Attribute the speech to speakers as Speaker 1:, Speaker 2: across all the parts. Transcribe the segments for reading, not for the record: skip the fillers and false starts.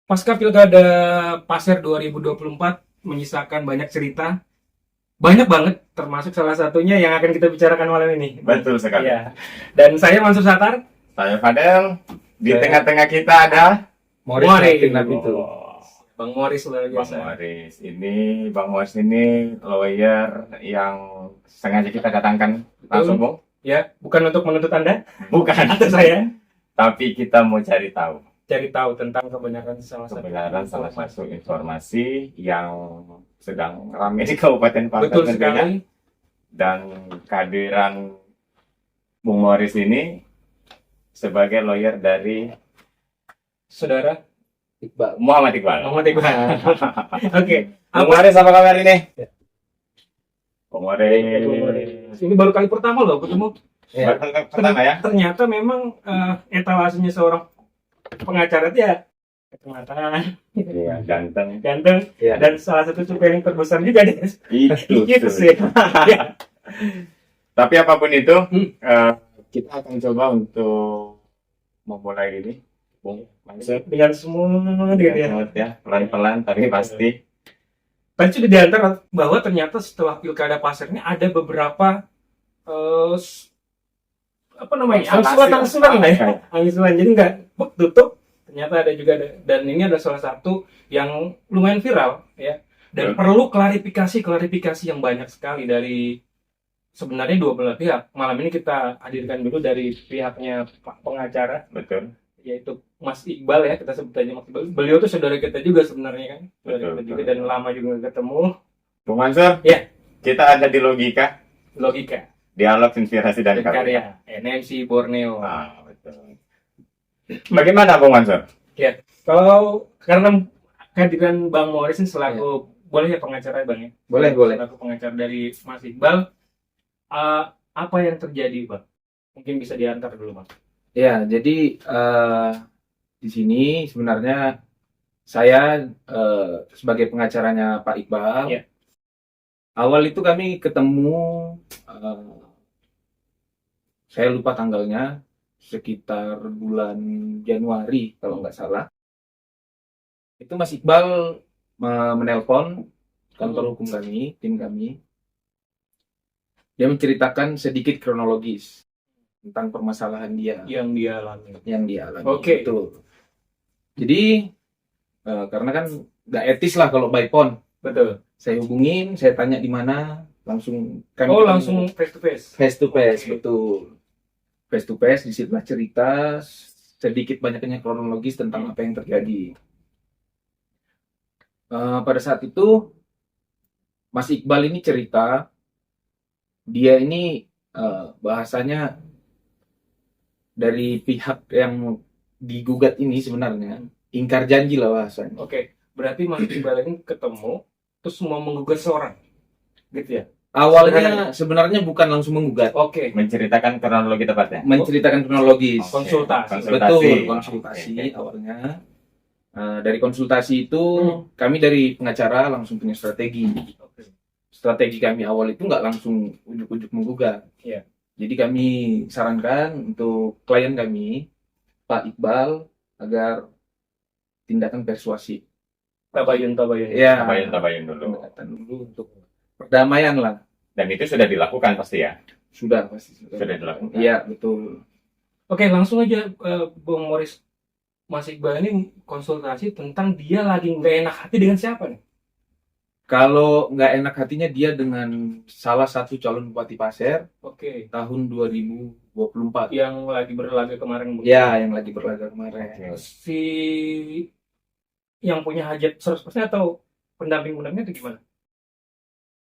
Speaker 1: Pasca Pilkada Pasir 2024 menyisakan banyak cerita, banyak banget, termasuk salah satunya yang akan kita bicarakan malam ini.
Speaker 2: Betul sekali.
Speaker 1: Iya. Dan saya Mansur Satar.
Speaker 2: Saya Fadel. Di
Speaker 1: Saya-
Speaker 2: tengah-tengah kita ada
Speaker 1: Morris
Speaker 3: Martin
Speaker 1: Nabitu.
Speaker 2: Oh,
Speaker 1: Bang Morris luar
Speaker 2: Bang
Speaker 1: biasa.
Speaker 2: Morris. Bang Morris ini lawyer yang sengaja kita datangkan langsung, Bung.
Speaker 1: Ya, bukan untuk menuntut Anda
Speaker 2: Bukan.
Speaker 1: atau saya
Speaker 2: Tapi kita mau cari tahu
Speaker 1: tentang kebenaran salah satu
Speaker 2: informasi yang sedang ramai di Kabupaten Pangkal
Speaker 1: Betul
Speaker 2: tentunya.
Speaker 1: sekali.
Speaker 2: Dan kehadiran Bung Morris ini sebagai lawyer dari
Speaker 1: Saudara
Speaker 3: Iqbal.
Speaker 2: Muhammad Iqbal.
Speaker 1: Muhammad Iqbal. Oke.
Speaker 2: Bung Morris, apa kabar ini? Bung Morris.
Speaker 1: Ini baru kali pertama loh ketemu.
Speaker 3: Ya.
Speaker 2: Pertama ya?
Speaker 1: Ternyata memang etalasenya seorang pengacara itu ya kacamata,
Speaker 2: Iya, ganteng.
Speaker 1: ganteng,
Speaker 3: Ya.
Speaker 1: dan salah satu cukai yang terbesar juga deh.
Speaker 2: Itu
Speaker 1: Gitu sih. Ya.
Speaker 2: Tapi apapun itu,
Speaker 1: Hmm.
Speaker 2: kita akan coba untuk memulai ini, Bung Mansur.
Speaker 1: Dengan semua gitu ya.
Speaker 2: Ya, pelan-pelan tapi pasti.
Speaker 1: Tadi sudah diantar bahwa ternyata setelah Pilkada Pasir ini ada beberapa apa namanya, angsuran lah ya, angsuran. Jadi nggak tutup. Ternyata ada juga dan ini ada salah satu yang lumayan viral ya. Dan perlu klarifikasi yang banyak sekali dari sebenarnya dua belah pihak. Malam ini kita hadirkan dulu dari pihaknya Pak pengacara,
Speaker 2: Betul.
Speaker 1: yaitu Mas Iqbal ya, kita sebut aja Mas Iqbal. Beliau tuh saudara kita juga sebenarnya kan, saudara
Speaker 2: Betul,
Speaker 1: kita juga
Speaker 2: betul.
Speaker 1: dan lama juga nggak ketemu.
Speaker 2: Bung Mansur,
Speaker 1: Ya.
Speaker 2: kita ada di logika,
Speaker 1: Logika
Speaker 2: dialog, inspirasi, dan
Speaker 1: dan
Speaker 2: karya.
Speaker 1: karya NMC Borneo.
Speaker 2: Betul. Bagaimana Bung Mansur?
Speaker 1: Kalau karena kehadiran Bang Morris ini selaku boleh ya pengacara Bang ya?
Speaker 3: Boleh.
Speaker 1: Selaku pengacara dari Mas Iqbal, apa yang terjadi Bang? Mungkin bisa diantar dulu Bang.
Speaker 3: Ya, jadi di sini sebenarnya saya sebagai pengacaranya Pak Iqbal.
Speaker 1: Ya.
Speaker 3: Awal itu kami ketemu, saya lupa tanggalnya, sekitar bulan Januari kalau nggak salah. Itu Mas Iqbal menelpon kantor hukum kami, tim kami. Dia menceritakan sedikit kronologis tentang permasalahan dia
Speaker 1: Yang dia alami.
Speaker 3: yang dia alami.
Speaker 1: Oke.
Speaker 3: Betul. Jadi karena kan nggak etis lah kalau by phone.
Speaker 1: Betul.
Speaker 3: Saya hubungin, saya tanya di mana, langsung kami
Speaker 1: Oh
Speaker 3: ketemu.
Speaker 1: langsung face to face.
Speaker 3: face to face.
Speaker 1: Oke.
Speaker 3: Betul. Face to face, disitulah cerita sedikit banyaknya kronologis tentang apa yang terjadi. Pada saat itu Mas Iqbal ini cerita, dia ini bahasanya dari pihak yang digugat ini sebenarnya ingkar janji lah bahasanya.
Speaker 1: Oke. Berarti Mas Iqbal ini ketemu terus mau menggugat seorang, gitu ya?
Speaker 3: Awalnya sebenarnya bukan langsung menggugat,
Speaker 1: Oke.
Speaker 2: Menceritakan kronologi tepatnya.
Speaker 3: menceritakan kronologis.
Speaker 2: Oke,
Speaker 1: Konsultasi.
Speaker 3: Betul, konsultasi
Speaker 2: Oke.
Speaker 3: awalnya. Dari konsultasi itu kami dari pengacara langsung punya strategi.
Speaker 1: Oke.
Speaker 3: Strategi kami awal itu nggak langsung ujuk-ujuk menggugat.
Speaker 1: Iya.
Speaker 3: Jadi kami sarankan untuk klien kami, Pak Iqbal, agar tindakan persuasif.
Speaker 1: Tabayun.
Speaker 3: Ya,
Speaker 2: Tabayun dulu.
Speaker 3: pendekatan dulu untuk perdamaian lah.
Speaker 2: Dan itu sudah dilakukan pasti ya?
Speaker 3: Sudah pasti.
Speaker 2: Sudah dilakukan.
Speaker 1: Ya.
Speaker 3: Iya, betul.
Speaker 1: Oke, langsung aja Bung Morris. Mas Iqbal ini konsultasi tentang dia lagi nggak enak hati dengan siapa nih?
Speaker 3: Kalau nggak enak hatinya dia dengan salah satu calon bupati Pasir
Speaker 1: Oke.
Speaker 3: tahun 2024.
Speaker 1: Yang lagi berlaga kemarin.
Speaker 3: Ya, yang lagi berlaga kemarin.
Speaker 1: Si yang punya hajat 100% atau pendamping-pendampingnya itu gimana?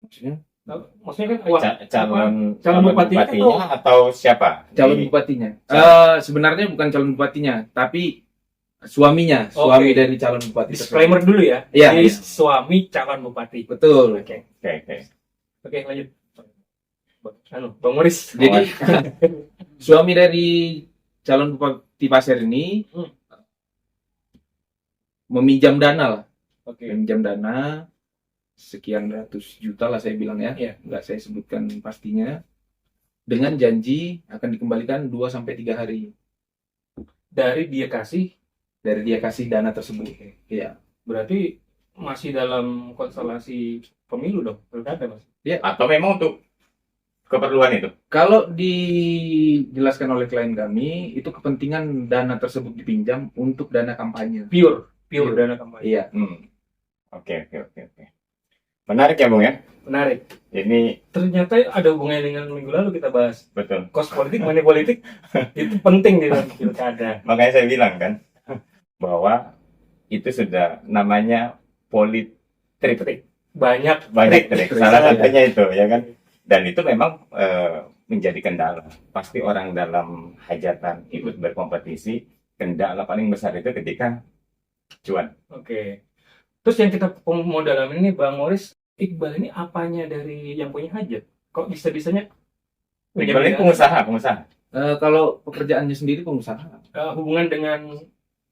Speaker 3: Maksudnya?
Speaker 1: Maksudnya kan wah,
Speaker 2: Calon
Speaker 1: bupatinya
Speaker 2: bupatinya atau siapa?
Speaker 3: Calon
Speaker 2: Di-
Speaker 3: bupatinya.
Speaker 2: Calon-
Speaker 3: Sebenarnya bukan calon bupatinya, tapi suaminya,
Speaker 1: Oke.
Speaker 3: suami dari calon bupati.
Speaker 1: disclaimer dulu ya.
Speaker 3: Iya,
Speaker 1: Jadi
Speaker 3: iya.
Speaker 1: suami calon bupati.
Speaker 3: Betul.
Speaker 1: Oke.
Speaker 2: Oke.
Speaker 1: Oke, lanjut. Bang Morris.
Speaker 3: Jadi suami dari calon bupati Pasir ini meminjam dana lah,
Speaker 1: Oke.
Speaker 3: meminjam dana sekian ratus juta lah saya bilang ya,
Speaker 1: Iya.
Speaker 3: nggak saya sebutkan pastinya, dengan janji akan dikembalikan 2 sampai 3 hari.
Speaker 1: Dari dia kasih
Speaker 3: dari dia kasih dana tersebut. Iya.
Speaker 1: Berarti masih dalam konstelasi pemilu dong, pilkada Mas.
Speaker 2: Atau memang untuk keperluan itu?
Speaker 3: Kalau dijelaskan oleh klien kami, itu kepentingan dana tersebut dipinjam untuk dana kampanye.
Speaker 1: Pure
Speaker 3: Pure.
Speaker 1: dana kampanye.
Speaker 3: Iya.
Speaker 2: Oke. Menarik ya Bung ya.
Speaker 1: Menarik.
Speaker 2: Ini
Speaker 1: Ternyata ada hubungannya dengan minggu lalu kita bahas.
Speaker 2: betul.
Speaker 1: Kos politik, money politik itu penting di dalam pilkada.
Speaker 2: Makanya saya bilang kan bahwa itu sudah namanya politik.
Speaker 1: Banyak
Speaker 2: Trik. Salah satunya itu ya kan. Dan itu memang menjadi kendala. Pasti orang dalam hajatan ikut berkompetisi, kendala paling besar itu ketika cuan.
Speaker 1: Oke. Terus yang kita mau dalamin ini Bang Morris, Iqbal ini apanya dari yang punya hajat? Kok bisa-bisanya
Speaker 2: Iqbal ini pengusaha.
Speaker 3: Kalau pekerjaannya sendiri pengusaha.
Speaker 1: hubungan dengan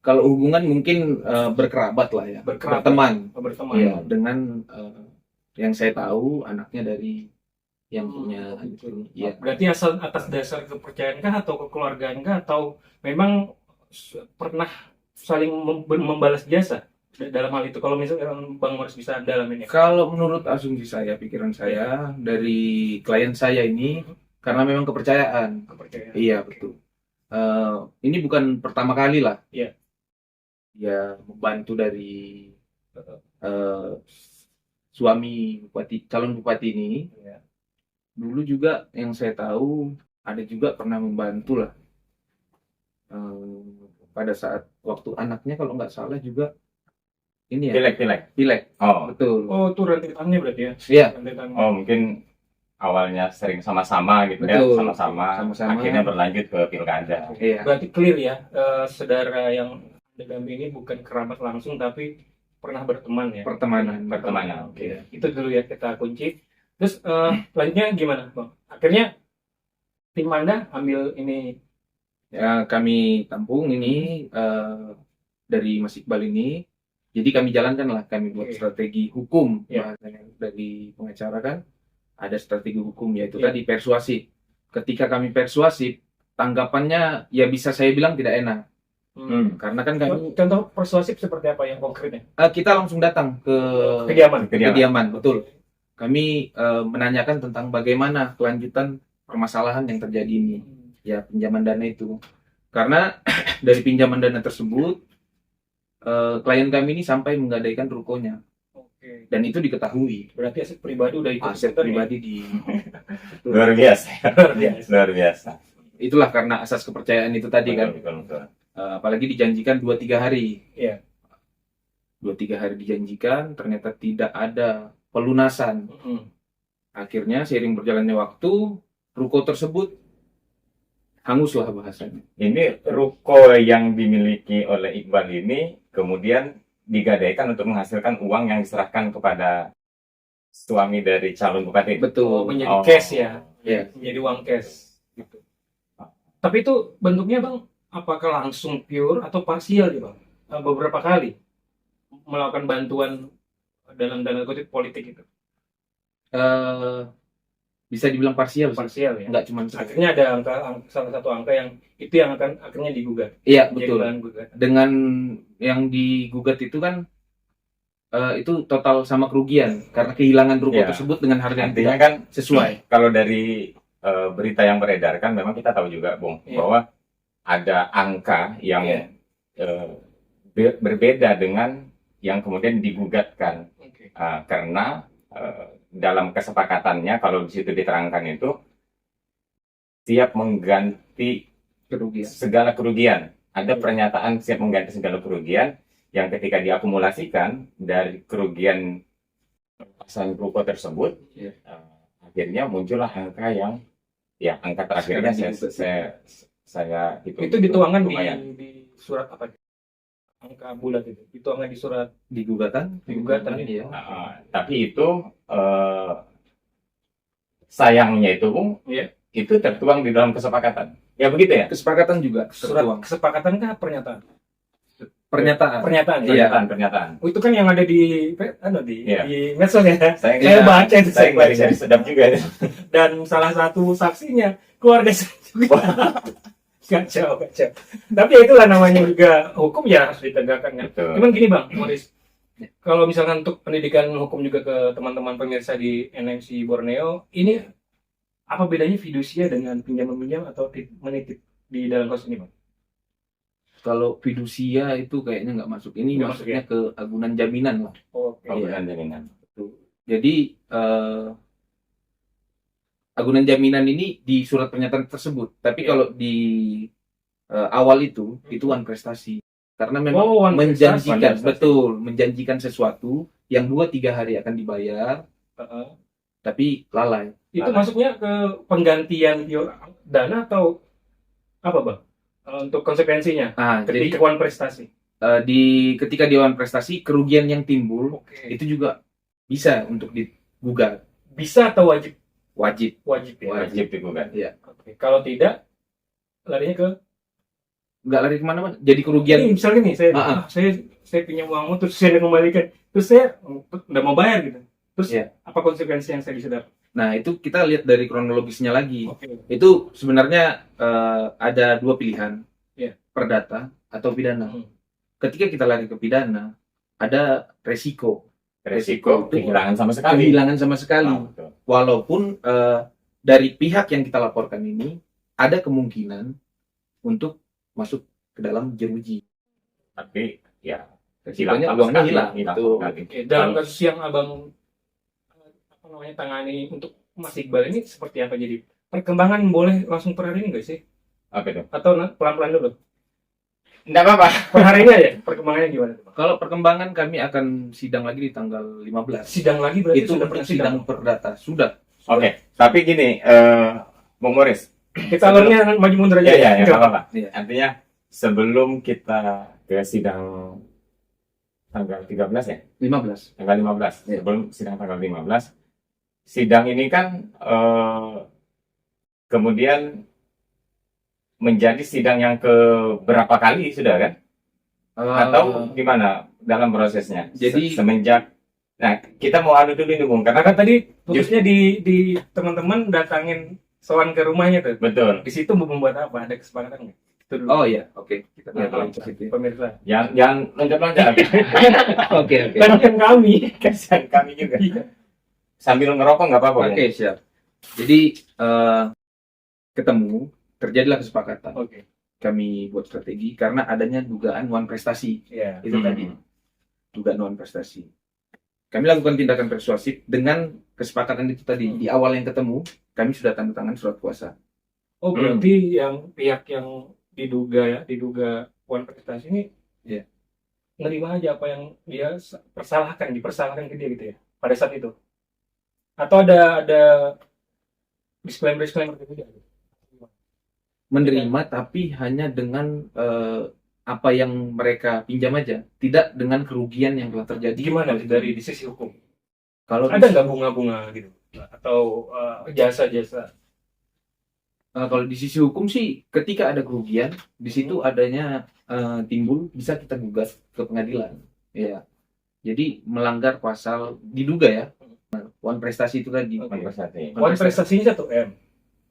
Speaker 3: Kalau hubungan mungkin berkerabat lah ya.
Speaker 1: Berkerabat.
Speaker 3: Berteman.
Speaker 1: berteman?
Speaker 3: Iya, dengan yang saya tahu anaknya dari yang punya
Speaker 1: Betul.
Speaker 3: Iya.
Speaker 1: Berarti asal atas dasar kepercayaan kah atau kekeluargaan kah atau memang pernah saling membalas jasa dalam hal itu? Kalau misalnya Bang Morris bisa dalamin ya.
Speaker 3: Kalau menurut asumsi saya, pikiran saya dari klien saya ini karena memang kepercayaan.
Speaker 1: Kepercayaan.
Speaker 3: Iya, betul. Ini bukan pertama kali lah.
Speaker 1: Iya.
Speaker 3: Dia membantu dari suami calon bupati ini.
Speaker 1: Iya.
Speaker 3: Dulu juga yang saya tahu ada juga pernah membantu lah. Pada saat waktu anaknya kalau nggak salah juga ini ya.
Speaker 2: Pilek. Oh,
Speaker 3: Betul.
Speaker 1: Oh, itu rentetannya berarti ya?
Speaker 3: Iya.
Speaker 1: Rentetannya.
Speaker 2: mungkin awalnya sering sama-sama gitu ya,
Speaker 3: Betul.
Speaker 2: sama-sama.
Speaker 3: Sama-sama.
Speaker 2: Akhirnya berlanjut ke pilkada.
Speaker 3: Iya.
Speaker 1: Berarti clear ya, saudara yang Anda dampingi bukan kerabat langsung tapi pernah berteman ya?
Speaker 3: Pertemanan.
Speaker 1: Oke. Itu dulu ya kita kunci. Terus selanjutnya gimana Bang? Akhirnya tim Anda ambil ini.
Speaker 3: Ya, kami tampung ini dari Mas Iqbal ini. Jadi kami jalankan lah, kami buat
Speaker 1: Oke.
Speaker 3: strategi hukum.
Speaker 1: Ya.
Speaker 3: Bahasanya dari pengacara kan ada strategi hukum, yaitu
Speaker 1: Ya.
Speaker 3: tadi persuasif. Ketika kami persuasif, tanggapannya ya bisa saya bilang tidak enak. Karena kan kami
Speaker 1: Contoh persuasif seperti apa yang konkretnya?
Speaker 3: kita langsung datang ke
Speaker 1: Kediaman.
Speaker 3: kediaman, betul. Kami menanyakan tentang bagaimana kelanjutan permasalahan yang terjadi ini. Ya, pinjaman dana itu. Karena dari pinjaman dana tersebut klien kami ini sampai menggadaikan rukonya
Speaker 1: Oke.
Speaker 3: dan itu diketahui.
Speaker 1: Berarti aset pribadi udah ikut
Speaker 3: Aset
Speaker 1: ikutan
Speaker 3: pribadi di
Speaker 2: Luar biasa.
Speaker 1: ya?
Speaker 2: Luar biasa.
Speaker 3: itulah karena asas kepercayaan itu tadi kan.
Speaker 2: Betul.
Speaker 3: Apalagi dijanjikan 2-3 hari.
Speaker 1: Iya.
Speaker 3: 2-3 hari dijanjikan, ternyata tidak ada pelunasan. Akhirnya seiring berjalannya waktu, ruko tersebut hanguslah bahasanya.
Speaker 2: Ini ruko yang dimiliki oleh Iqbal ini kemudian digadaikan untuk menghasilkan uang yang diserahkan kepada suami dari calon bupati.
Speaker 3: Betul.
Speaker 1: Menjadi cash ya?
Speaker 3: Iya.
Speaker 1: Menjadi uang cash. Gitu. Tapi itu bentuknya Bang, apakah langsung pure atau parsial ya Bang? Beberapa kali melakukan bantuan dalam tanda kutip politik itu.
Speaker 3: Bisa dibilang parsial sih.
Speaker 1: Parsial ya.
Speaker 3: Enggak cuma
Speaker 1: Akhirnya ada salah satu angka yang itu yang akan akhirnya digugat.
Speaker 3: Iya,
Speaker 1: Jadi
Speaker 3: betul.
Speaker 1: bahan gugatan.
Speaker 3: Dengan yang digugat itu kan itu total sama kerugian karena kehilangan ruko
Speaker 2: Iya.
Speaker 3: tersebut dengan harga yang
Speaker 2: Artinya
Speaker 3: tidak
Speaker 2: kan
Speaker 3: sesuai.
Speaker 2: kalau dari berita yang beredar kan memang kita tahu juga Bung
Speaker 1: Iya.
Speaker 2: bahwa ada angka yang
Speaker 1: Iya.
Speaker 2: berbeda dengan yang kemudian digugatkan.
Speaker 1: Oke.
Speaker 2: Karena dalam kesepakatannya kalau di situ diterangkan itu siap mengganti
Speaker 3: Kerugian.
Speaker 2: segala kerugian. Ada
Speaker 1: Iya.
Speaker 2: pernyataan siap mengganti segala kerugian yang ketika diakumulasikan dari kerugian pasang ruko tersebut,
Speaker 3: Iya.
Speaker 2: akhirnya muncullah angka yang ya angka terakhirnya saya hitung.
Speaker 1: Itu dituangkan
Speaker 2: lumayan.
Speaker 1: di surat apa? Angka bulat itu. Dituangkan di surat
Speaker 3: Di gugatan
Speaker 1: ini
Speaker 3: ya.
Speaker 2: Tapi itu sayangnya itu Bung,
Speaker 1: Iya.
Speaker 2: itu tertuang di dalam kesepakatan. Ya begitu ya?
Speaker 3: Kesepakatan juga
Speaker 1: surat
Speaker 3: tertuang.
Speaker 1: kesepakatan kah pernyataan?
Speaker 3: Pernyataan.
Speaker 1: Pernyataan ya.
Speaker 3: Iya.
Speaker 2: Pernyataan.
Speaker 1: Oh, itu kan yang ada di
Speaker 2: Iya.
Speaker 1: di medsos ya.
Speaker 2: Saya
Speaker 1: Saya baca itu,
Speaker 2: saya
Speaker 1: saya baca.
Speaker 2: cari sedap juga.
Speaker 1: Dan salah satu saksinya keluarga saya juga. Kacau. Tapi ya itulah namanya juga hukum ya harus ditegakkan kan.
Speaker 2: Betul.
Speaker 1: Cuman gini Bang, Moris, kalau misalkan untuk pendidikan hukum juga ke teman-teman pemirsa di NMC Borneo, ini apa bedanya fidusia dengan pinjam-meminjam atau menitip di dalam kasus ini Bang?
Speaker 3: Kalau fidusia itu kayaknya nggak masuk. Ini
Speaker 1: Nggak
Speaker 3: masuknya ke agunan jaminan lah.
Speaker 1: Oke.
Speaker 2: Jaminan.
Speaker 3: Jadi agunan jaminan ini di surat pernyataan tersebut. Tapi
Speaker 1: Iya.
Speaker 3: kalau di awal itu wan prestasi. Karena memang
Speaker 1: wan
Speaker 3: menjanjikan,
Speaker 2: prestasi.
Speaker 3: betul, menjanjikan sesuatu yang 2-3 hari akan dibayar,
Speaker 1: Heeh.
Speaker 3: tapi lalai.
Speaker 1: Itu masuknya ke penggantian dana atau apa Bang? Untuk konsekuensinya
Speaker 3: Jadi
Speaker 1: ketika wan prestasi.
Speaker 3: ketika di wan prestasi kerugian yang timbul
Speaker 1: Oke.
Speaker 3: itu juga bisa untuk digugat,
Speaker 1: Bisa atau wajib?
Speaker 3: wajib.
Speaker 1: Wajib ya.
Speaker 2: Wajib digugat.
Speaker 1: Oke. Kalau tidak, larinya ke
Speaker 3: Nggak lari kemana-mana. Jadi kerugian.
Speaker 1: ini misalnya nih saya pinjam uangmu terus saya kembalikan, terus saya udah mau bayar gitu. Terus
Speaker 3: Iya.
Speaker 1: apa konsekuensi yang saya bisa dapat?
Speaker 3: Nah itu kita lihat dari kronologisnya lagi.
Speaker 1: Oke.
Speaker 3: Itu sebenarnya ada 2 pilihan,
Speaker 1: Iya.
Speaker 3: perdata atau pidana.
Speaker 1: Hmm.
Speaker 3: Ketika kita lari ke pidana, ada resiko
Speaker 2: Resiko
Speaker 3: itu
Speaker 2: kehilangan sama sekali.
Speaker 3: kehilangan sama sekali.
Speaker 2: Betul.
Speaker 3: Walaupun dari pihak yang kita laporkan ini ada kemungkinan untuk masuk ke dalam jeruji.
Speaker 2: Tapi ya
Speaker 3: Resikonya
Speaker 2: sama
Speaker 3: uangnya
Speaker 2: sekali,
Speaker 3: hilang.
Speaker 2: hilang
Speaker 3: Betul.
Speaker 2: sekali.
Speaker 1: Oke, dalam kasus yang abang apa namanya tangani untuk Mas Iqbal ini seperti apa jadi perkembangan boleh langsung per hari ini nggak sih?
Speaker 2: Apa itu?
Speaker 1: Atau pelan-pelan dulu?
Speaker 2: Enggak apa-apa.
Speaker 1: Per hari ini aja perkembangannya gimana? Bang?
Speaker 3: Kalau perkembangan kami akan sidang lagi di tanggal 15.
Speaker 1: Sidang lagi berarti
Speaker 3: Itu
Speaker 1: sudah
Speaker 3: untuk
Speaker 1: pernah
Speaker 3: sidang
Speaker 1: sidang.
Speaker 3: perdata. Sudah.
Speaker 2: Oke, tapi gini, Bung Moris.
Speaker 1: Kita alurnya maju mundur aja.
Speaker 2: Ya, nggak apa-apa.
Speaker 3: Iya.
Speaker 2: Artinya sebelum kita ke sidang tanggal 13 ya?
Speaker 3: 15.
Speaker 2: Tanggal 15.
Speaker 3: Iya.
Speaker 2: Sebelum sidang tanggal 15, sidang ini kan kemudian menjadi sidang yang ke berapa kali sudah kan? Atau gimana dalam prosesnya?
Speaker 3: Jadi-
Speaker 2: Semenjak, nah kita mau adu dulu nih Bung, karena
Speaker 1: Karena
Speaker 2: kan
Speaker 1: tadi putusnya di teman-teman datangin soal ke rumahnya tuh.
Speaker 2: betul.
Speaker 1: Di situ mau membuat apa? Ada kesepakatan nggak? Itu dulu.
Speaker 3: Oh iya, oke. Kita lihat
Speaker 2: Nah,
Speaker 3: lagi ke situ.
Speaker 1: Pemirsa.
Speaker 2: Jangan loncat-loncat.
Speaker 3: Oke.
Speaker 1: Kan yang kami.
Speaker 2: Kasihan kami juga.
Speaker 1: Iya.
Speaker 2: Sambil ngerokok nggak apa-apa. Bung.
Speaker 3: Oke, siap. Jadi ketemu, terjadilah kesepakatan.
Speaker 1: Oke.
Speaker 3: Kami buat strategi karena adanya dugaan wan prestasi.
Speaker 1: Iya.
Speaker 3: Itu tadi, dugaan wan prestasi. Kami lakukan tindakan persuasif dengan kesepakatan itu tadi. Di awal yang ketemu, kami sudah tanda tangan surat kuasa.
Speaker 1: Oh, berarti yang pihak yang diduga wan prestasi ini
Speaker 3: Iya.
Speaker 1: nerima aja apa yang dia dipersalahkan ke dia gitu ya pada saat itu. Atau ada disclaimer gitu dia.
Speaker 3: Menerima tapi hanya dengan apa yang mereka pinjam aja, tidak dengan kerugian yang telah terjadi.
Speaker 1: Gimana dari di sisi hukum?
Speaker 3: Kalau
Speaker 1: Ada nggak bunga-bunga gitu? Atau jasa-jasa?
Speaker 3: kalau di sisi hukum sih, ketika ada kerugian, di situ adanya timbul, bisa kita gugat ke pengadilan. Ya, jadi melanggar pasal diduga ya, wan prestasi itu tadi.
Speaker 1: Oke.
Speaker 2: Prestasi.
Speaker 1: Wan prestasinya 1 M.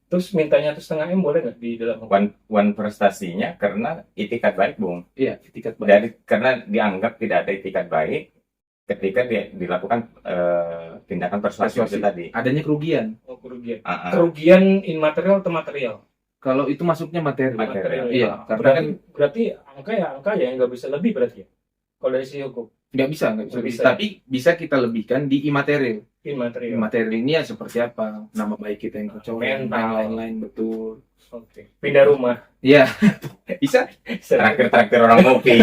Speaker 1: Terus mintanya 1,5 M boleh nggak di dalam hukum?
Speaker 2: Wan prestasinya karena itikat baik, Bung.
Speaker 3: Iya, etikat baik.
Speaker 2: Karena dianggap tidak ada itikat baik ketika dilakukan tindakan persuasif itu tadi.
Speaker 3: Adanya kerugian.
Speaker 1: Oh, kerugian.
Speaker 2: Ah, ah.
Speaker 1: Kerugian immaterial atau material?
Speaker 3: Kalau itu masuknya materi.
Speaker 2: Material.
Speaker 3: Iya,
Speaker 1: ya.
Speaker 3: karena
Speaker 1: berarti,
Speaker 3: kan
Speaker 1: berarti angka ya nggak bisa lebih berarti ya. Kalau dari sisi hukum
Speaker 3: nggak bisa.
Speaker 1: Nggak bisa.
Speaker 3: Tapi bisa kita lebihkan di imaterial.
Speaker 1: immaterial.
Speaker 3: Materi ini ya seperti apa, nama baik kita yang kecolongan,
Speaker 1: Mental.
Speaker 3: yang lain-lain, betul.
Speaker 1: Oke. Pindah rumah.
Speaker 3: Iya, bisa.
Speaker 2: Traktir-traktir orang ngopi.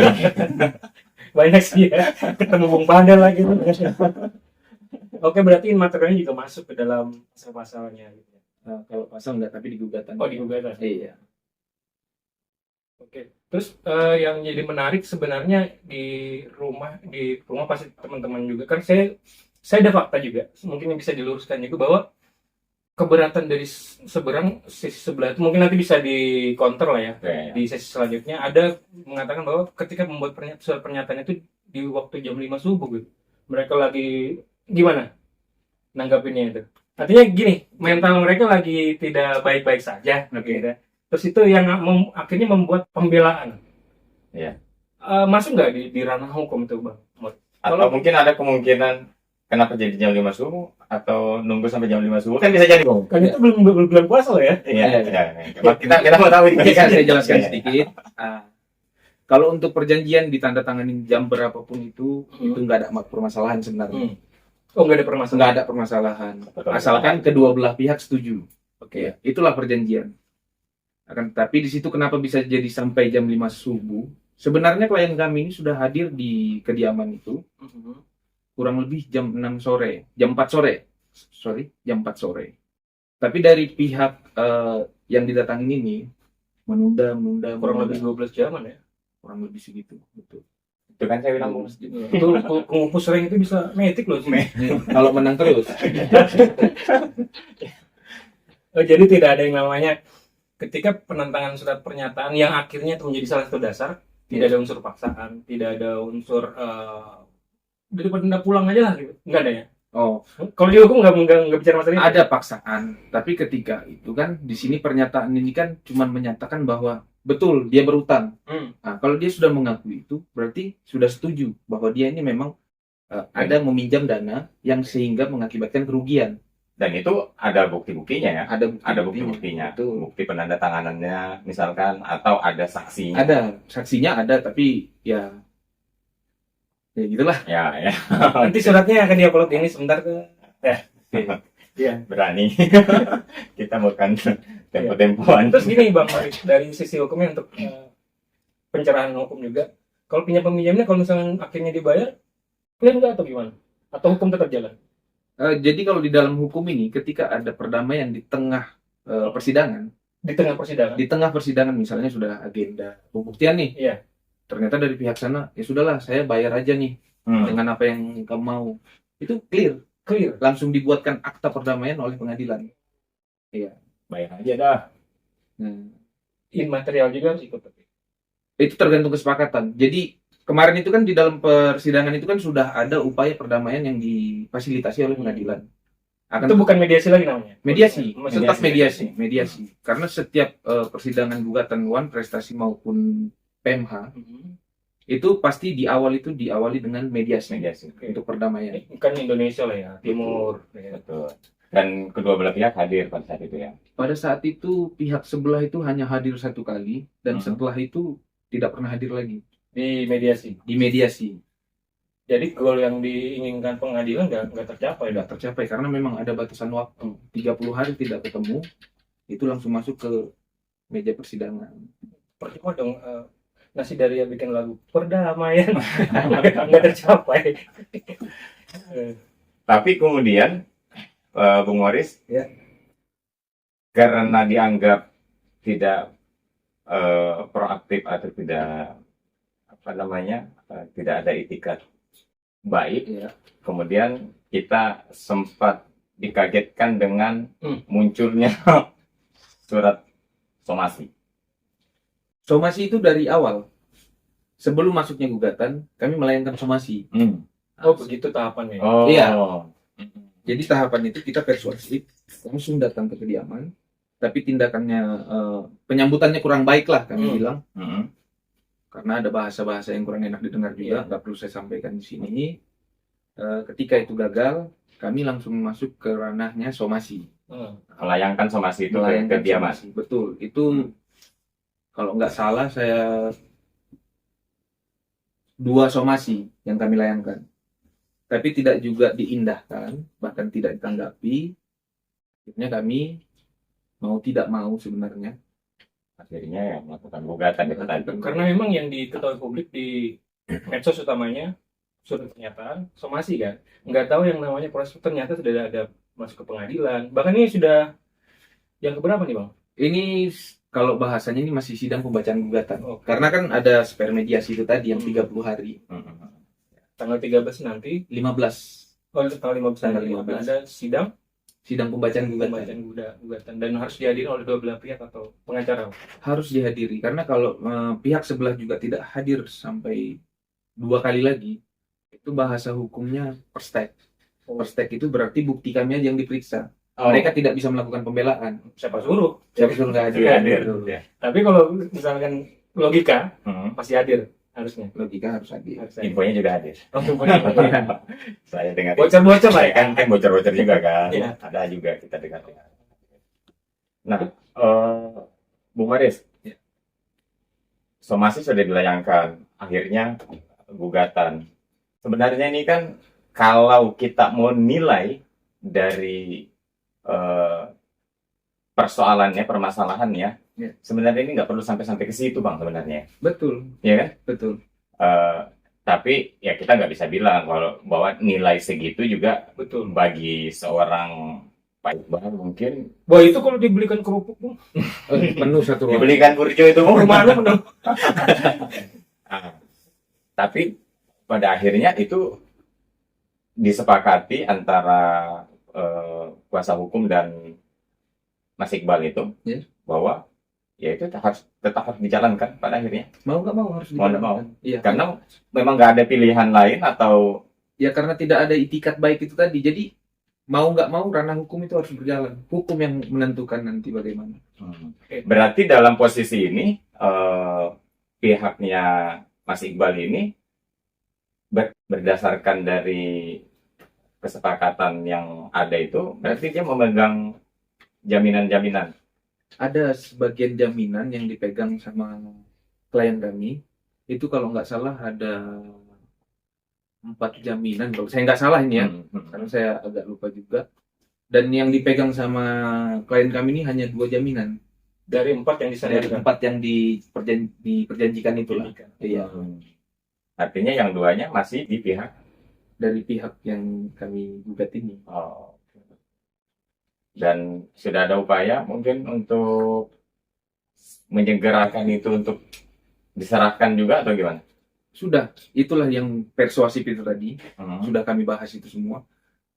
Speaker 1: Banyak sih ya. Ketemu Bung Pandal lagi tuh. Oke, berarti immaterialnya juga masuk ke dalam pasal-pasalnya gitu ya.
Speaker 3: Nah, kalau pasal nggak, tapi di gugatan.
Speaker 1: Oh, di gugatan.
Speaker 3: Iya.
Speaker 1: Oke. Terus yang jadi menarik sebenarnya di rumah pasti teman-teman juga kan saya ada fakta juga mungkin yang bisa diluruskan juga bahwa keberatan dari sisi sebelah itu mungkin nanti bisa dikonter lah ya
Speaker 2: Oke.
Speaker 1: di sesi selanjutnya ada mengatakan bahwa ketika membuat surat pernyataan itu di waktu jam 5 subuh gitu. Mereka lagi gimana nanggapinnya itu? Artinya gini, mental mereka lagi tidak baik-baik saja gitu. Terus itu yang akhirnya membuat pembelaan.
Speaker 2: Iya.
Speaker 1: Masuk nggak di ranah hukum tuh Bang?
Speaker 2: Atau
Speaker 1: Kalau-
Speaker 2: mungkin ada kemungkinan kenapa jadi jam 5 subuh atau nunggu sampai jam 5 subuh kan bisa jadi Bang.
Speaker 1: Kan itu belum bulan puasa loh ya.
Speaker 2: Iya,
Speaker 3: Iya.
Speaker 2: iya. Kita mau tahu ini.
Speaker 3: Ini kan saya jelaskan
Speaker 2: Iya.
Speaker 3: sedikit. Kalau untuk perjanjian ditandatangani jam berapapun itu nggak ada permasalahan sebenarnya.
Speaker 1: Oh, nggak ada permasalahan.
Speaker 3: Nggak ada permasalahan. Asalkan kedua belah pihak setuju.
Speaker 1: Oke.
Speaker 3: Ya, itulah perjanjian. Akan tetapi di situ kenapa bisa jadi sampai jam 5 subuh? Sebenarnya klien kami ini sudah hadir di kediaman itu kurang lebih jam 6 sore, jam 4 sore. Jam 4 sore. Tapi dari pihak yang didatangin ini menunda
Speaker 1: Kurang lebih 12 jaman ya.
Speaker 3: kurang lebih segitu, betul.
Speaker 2: Itu kan saya bilang Bang.
Speaker 1: Itu pengumpus ring itu bisa metik loh sih.
Speaker 3: Kalau menang terus.
Speaker 1: Jadi tidak ada yang namanya ketika penentangan surat pernyataan yang akhirnya itu menjadi salah satu dasar, tidak ada unsur paksaan, tidak ada unsur daripada anda pulang aja lah gitu. Nggak ada ya.
Speaker 3: Oh,
Speaker 1: Kalau di hukum nggak bicara masalah itu.
Speaker 3: ada paksaan, tapi ketika itu kan di sini pernyataan ini kan cuma menyatakan bahwa betul dia berutang. Nah, kalau dia sudah mengakui itu, berarti sudah setuju bahwa dia ini memang ada meminjam dana yang sehingga mengakibatkan kerugian.
Speaker 2: Dan itu ada bukti-buktinya ya. Ada bukti-buktinya.
Speaker 3: Betul.
Speaker 2: Bukti penandatanganannya misalkan atau ada saksinya.
Speaker 3: Ada saksinya ada, tapi ya gitulah.
Speaker 2: Ya, ya.
Speaker 1: Nanti suratnya akan diupload ini sebentar ke. Iya.
Speaker 2: Berani. Kita bukan tempo-tempoan.
Speaker 1: Terus gini Bang, dari sisi hukumnya untuk pencerahan hukum juga. Kalau peminjamnya kalau misalnya akhirnya dibayar, klaim nggak atau gimana? Atau hukum tetap jalan?
Speaker 3: Jadi kalau di dalam hukum ini, ketika ada perdamaian di tengah persidangan,
Speaker 1: Di tengah persidangan
Speaker 3: misalnya sudah agenda pembuktian nih,
Speaker 1: Iya.
Speaker 3: ternyata dari pihak sana ya sudahlah saya bayar aja nih dengan apa yang kamu mau, itu clear, langsung dibuatkan akta perdamaian oleh pengadilan. Iya.
Speaker 2: Bayar aja dah.
Speaker 1: Immaterial juga harus ikut.
Speaker 3: Itu tergantung kesepakatan. Jadi kemarin itu kan di dalam persidangan itu kan sudah ada upaya perdamaian yang difasilitasi oleh pengadilan.
Speaker 1: Itu bukan mediasi lagi namanya?
Speaker 3: Mediasi, tetap
Speaker 2: Mediasi.
Speaker 3: mediasi. Karena setiap persidangan gugatan wan prestasi maupun PMH itu pasti diawali dengan mediasi untuk perdamaian.
Speaker 1: Kan Indonesia lah ya, Timur.
Speaker 2: Betul. Dan kedua belah pihak hadir pada saat itu ya.
Speaker 3: Pada saat itu pihak sebelah itu hanya hadir satu kali dan setelah itu tidak pernah hadir lagi
Speaker 1: Di mediasi.
Speaker 3: di mediasi.
Speaker 1: Jadi goal yang diinginkan pengadilan nggak tercapai.
Speaker 3: Tidak tercapai karena memang ada batasan waktu 30 hari tidak ketemu, itu langsung masuk ke meja persidangan.
Speaker 1: Percuma dong nasi Daria bikin lagu perdamaian nggak tercapai.
Speaker 2: Tapi kemudian Bung Morris,
Speaker 1: Ya.
Speaker 2: karena dianggap tidak proaktif atau tidak tidak ada itikat baik,
Speaker 3: Ya.
Speaker 2: kemudian kita sempat dikagetkan dengan munculnya surat somasi.
Speaker 3: Somasi itu dari awal. Sebelum masuknya gugatan, kami melayangkan somasi.
Speaker 1: Oh begitu tahapannya.
Speaker 2: Oh.
Speaker 3: Iya. Jadi tahapan itu kita persuasif, langsung datang ke kediaman, tapi tindakannya penyambutannya kurang baik lah kami bilang, karena ada bahasa-bahasa yang kurang enak didengar juga, nggak perlu saya sampaikan di sini. Ketika itu gagal, kami langsung masuk ke ranahnya somasi.
Speaker 2: Melayangkan somasi itu ke kediaman.
Speaker 3: Somasi. Betul, itu kalau nggak salah saya 2 somasi yang kami layangkan. Tapi tidak juga diindahkan, bahkan tidak ditanggapi. Akhirnya kami mau tidak mau sebenarnya.
Speaker 2: Akhirnya ya melakukan gugatan itu tadi.
Speaker 1: Karena memang yang diketahui publik di medsos utamanya surat pernyataan somasi kan. Nggak tahu yang namanya proses ternyata sudah ada masuk ke pengadilan. Bahkan ini sudah yang keberapa nih Bang?
Speaker 3: Ini kalau bahasanya ini masih sidang pembacaan gugatan. Karena kan ada spare mediasi itu tadi yang 30 hari.
Speaker 1: Tanggal 13 nanti
Speaker 3: 15
Speaker 1: tanggal 15
Speaker 3: Tanggal
Speaker 1: nanti
Speaker 3: 15.
Speaker 1: ada sidang
Speaker 3: pembacaan
Speaker 1: gugatan dan harus dihadiri oleh dua belah pihak atau pengacara.
Speaker 3: harus dihadiri karena kalau pihak sebelah juga tidak hadir sampai 2 kali lagi, itu bahasa hukumnya perstek. Perstek itu berarti bukti kami aja yang diperiksa. Mereka tidak bisa melakukan pembelaan.
Speaker 1: Siapa suruh?
Speaker 3: Siapa suruh nggak hadir?
Speaker 2: Juga hadir.
Speaker 3: Betul.
Speaker 2: Ya.
Speaker 1: Tapi kalau misalkan logika pasti hadir harusnya.
Speaker 3: Logika harus hadir.
Speaker 1: Harus hadir.
Speaker 2: Infonya juga hadir.
Speaker 1: Oh, infonya.
Speaker 2: Saya dengar.
Speaker 1: Bocor-bocor lah ya.
Speaker 2: Kan bocor-bocor juga kan.
Speaker 1: Iya.
Speaker 2: Ada juga kita dengar. Nah, Bung Maris,
Speaker 3: Ya.
Speaker 2: somasi sudah dilayangkan, akhirnya gugatan. Sebenarnya ini kan kalau kita mau nilai dari persoalannya, permasalahannya,
Speaker 3: Ya.
Speaker 2: sebenarnya ini nggak perlu sampai ke situ, Bang, sebenarnya.
Speaker 3: Betul,
Speaker 2: Iya kan?
Speaker 3: betul.
Speaker 2: Tapi ya kita nggak bisa bilang kalau bahwa nilai segitu juga
Speaker 1: Betul.
Speaker 2: bagi seorang Pak Iqbal mungkin
Speaker 1: Wah, itu kalau dibelikan kerupuk, Bung.
Speaker 3: Penuh satu ruangan.
Speaker 2: dibelikan burjo itu Bung.
Speaker 1: Rumah lu penuh.
Speaker 2: Ah, tapi pada akhirnya itu disepakati antara kuasa hukum dan Mas Iqbal itu
Speaker 3: Ya.
Speaker 2: bahwa ya itu tetap harus dijalankan pada akhirnya.
Speaker 3: Mau nggak mau harus
Speaker 2: Mau nggak
Speaker 3: dijalankan. Iya.
Speaker 2: Karena memang nggak ada pilihan lain atau
Speaker 3: Ya karena tidak ada itikat baik itu tadi. Jadi mau nggak mau ranah hukum itu harus berjalan. Hukum yang menentukan nanti bagaimana.
Speaker 2: berarti dalam posisi ini pihaknya Mas Iqbal ini berdasarkan dari kesepakatan yang ada itu berarti dia memegang jaminan-jaminan.
Speaker 3: Ada sebagian jaminan yang dipegang sama klien kami. Itu kalau nggak salah ada 4 jaminan. Kalau saya nggak salah ini ya. Karena saya agak lupa juga. Dan yang dipegang sama klien kami ini hanya 2 jaminan.
Speaker 1: Dari 4 yang
Speaker 3: Dari
Speaker 1: disadarkan.
Speaker 3: 4 yang diperjanjikan itulah. Iya.
Speaker 2: Artinya yang 2-nya masih di pihak.
Speaker 3: Dari pihak yang kami gugat ini.
Speaker 2: Oh. Dan sudah ada upaya mungkin untuk menyegerakan itu untuk diserahkan juga atau gimana?
Speaker 3: Sudah, itulah yang persuasif itu tadi. Sudah kami bahas itu semua.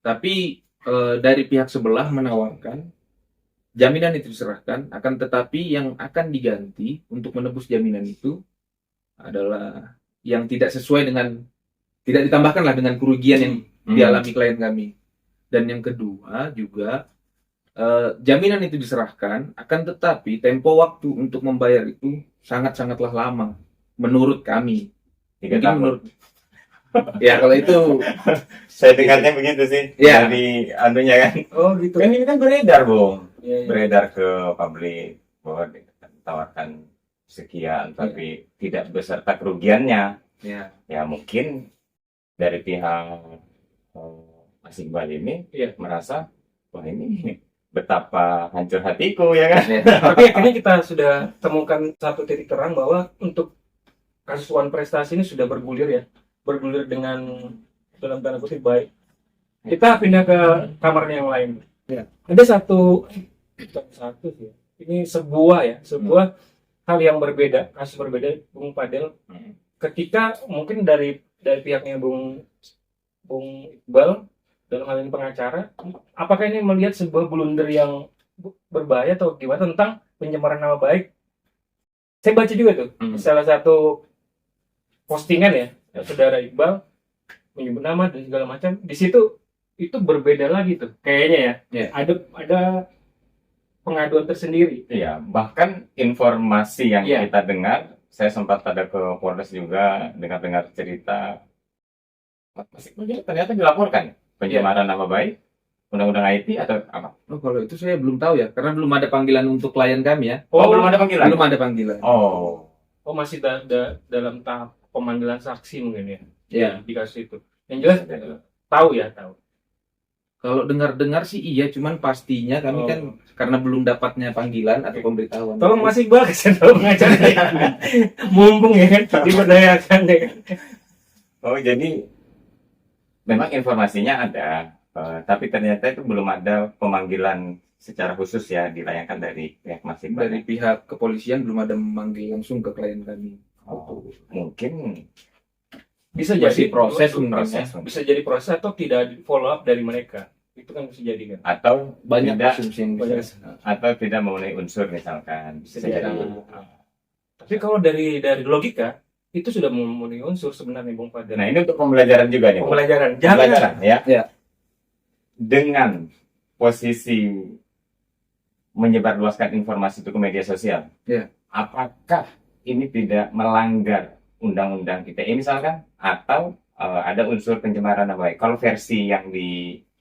Speaker 3: Tapi dari pihak sebelah menawarkan jaminan itu diserahkan, akan tetapi yang akan diganti untuk menebus jaminan itu adalah yang tidak sesuai dengan, tidak ditambahkanlah dengan kerugian yang dialami klien kami. Dan yang kedua juga jaminan itu diserahkan, akan tetapi tempo waktu untuk membayar itu sangat-sangatlah lama menurut kami.
Speaker 2: 3
Speaker 3: Mungkin
Speaker 2: tahun.
Speaker 3: menurut ya kalau itu
Speaker 2: Saya dengarnya begitu sih
Speaker 3: Ya.
Speaker 2: dari anunya kan.
Speaker 1: Oh, gitu.
Speaker 2: Kan ini kan beredar, Bung.
Speaker 1: Iya, iya.
Speaker 2: Beredar ke publik bahwa ditawarkan sekian tapi tidak beserta kerugiannya.
Speaker 3: ya
Speaker 2: Ya mungkin dari pihak Mas Iqbal ini
Speaker 1: Iya.
Speaker 2: merasa wah ini betapa hancur hatiku ya kan.
Speaker 1: Tapi akhirnya kita sudah temukan satu titik terang bahwa untuk kasus One Prestasi ini sudah bergulir ya. Bergulir dengan dalam tanda kutip baik. Kita pindah ke kamarnya yang lain.
Speaker 3: Ya.
Speaker 1: Ada bukan satu sih. Ini sebuah hal yang berbeda, kasus berbeda, Bung Fadel. Ketika mungkin dari pihaknya Bung Iqbal dalam hal ini pengacara, apakah ini melihat sebuah blunder yang berbahaya atau gimana tentang pencemaran nama baik? Saya baca juga tuh salah satu postingan ya, saudara Iqbal menyebut nama dan segala macam. Di situ itu berbeda lagi tuh, kayaknya ya.
Speaker 3: Ya.
Speaker 1: Ada pengaduan tersendiri.
Speaker 2: Iya, bahkan informasi yang
Speaker 1: Iya.
Speaker 2: kita dengar, saya sempat ada ke Polres juga dengar cerita Mas Iqbal ternyata dilaporkan pencemaran nama baik, undang-undang IT atau apa?
Speaker 3: Oh, kalau itu saya belum tahu ya, karena belum ada panggilan untuk klien kami ya.
Speaker 2: Oh, belum ada panggilan.
Speaker 3: Belum ada panggilan.
Speaker 2: Oh,
Speaker 1: Masih dalam tahap pemanggilan saksi mungkin ya.
Speaker 3: Ya.
Speaker 1: Di kasus itu. Yang jelas tahu.
Speaker 3: Kalau dengar-dengar sih iya, cuman pastinya kami kan karena belum dapatnya panggilan atau pemberitahuan.
Speaker 1: Tolong Mas Iqbal kasih tahu pengacaranya. Mumpung ya kan diberdayakan ya kan.
Speaker 2: oh jadi memang informasinya ada, tapi ternyata itu belum ada pemanggilan secara khusus ya dilayangkan dari pihak Mas Iqbal.
Speaker 3: Dari pihak kepolisian belum ada memanggil langsung ke klien kami.
Speaker 2: Oh, mungkin
Speaker 1: Bisa
Speaker 3: Masih
Speaker 1: jadi
Speaker 3: proses mungkin.
Speaker 2: proses
Speaker 1: bisa jadi proses atau tidak follow up dari mereka. Itu kan bisa jadi kan.
Speaker 2: atau
Speaker 3: Banyak
Speaker 2: tidak
Speaker 3: asumsi yang
Speaker 1: Banyak.
Speaker 3: bisa.
Speaker 2: atau tidak memenuhi unsur misalkan bisa
Speaker 1: Bisa
Speaker 2: jadi.
Speaker 1: jadi. Tapi kalau dari logika itu sudah memenuhi unsur sebenarnya Bung Fadel.
Speaker 2: Nah ini untuk pembelajaran juga nih, Bung.
Speaker 1: Pembelajaran.
Speaker 2: Pembelajaran ya.
Speaker 3: Ya.
Speaker 2: Dengan posisi menyebarluaskan informasi itu ke media sosial,
Speaker 3: Ya.
Speaker 2: apakah ini tidak melanggar undang-undang ITE misalkan, atau ada unsur pencemaran nama baik? Kalau versi yang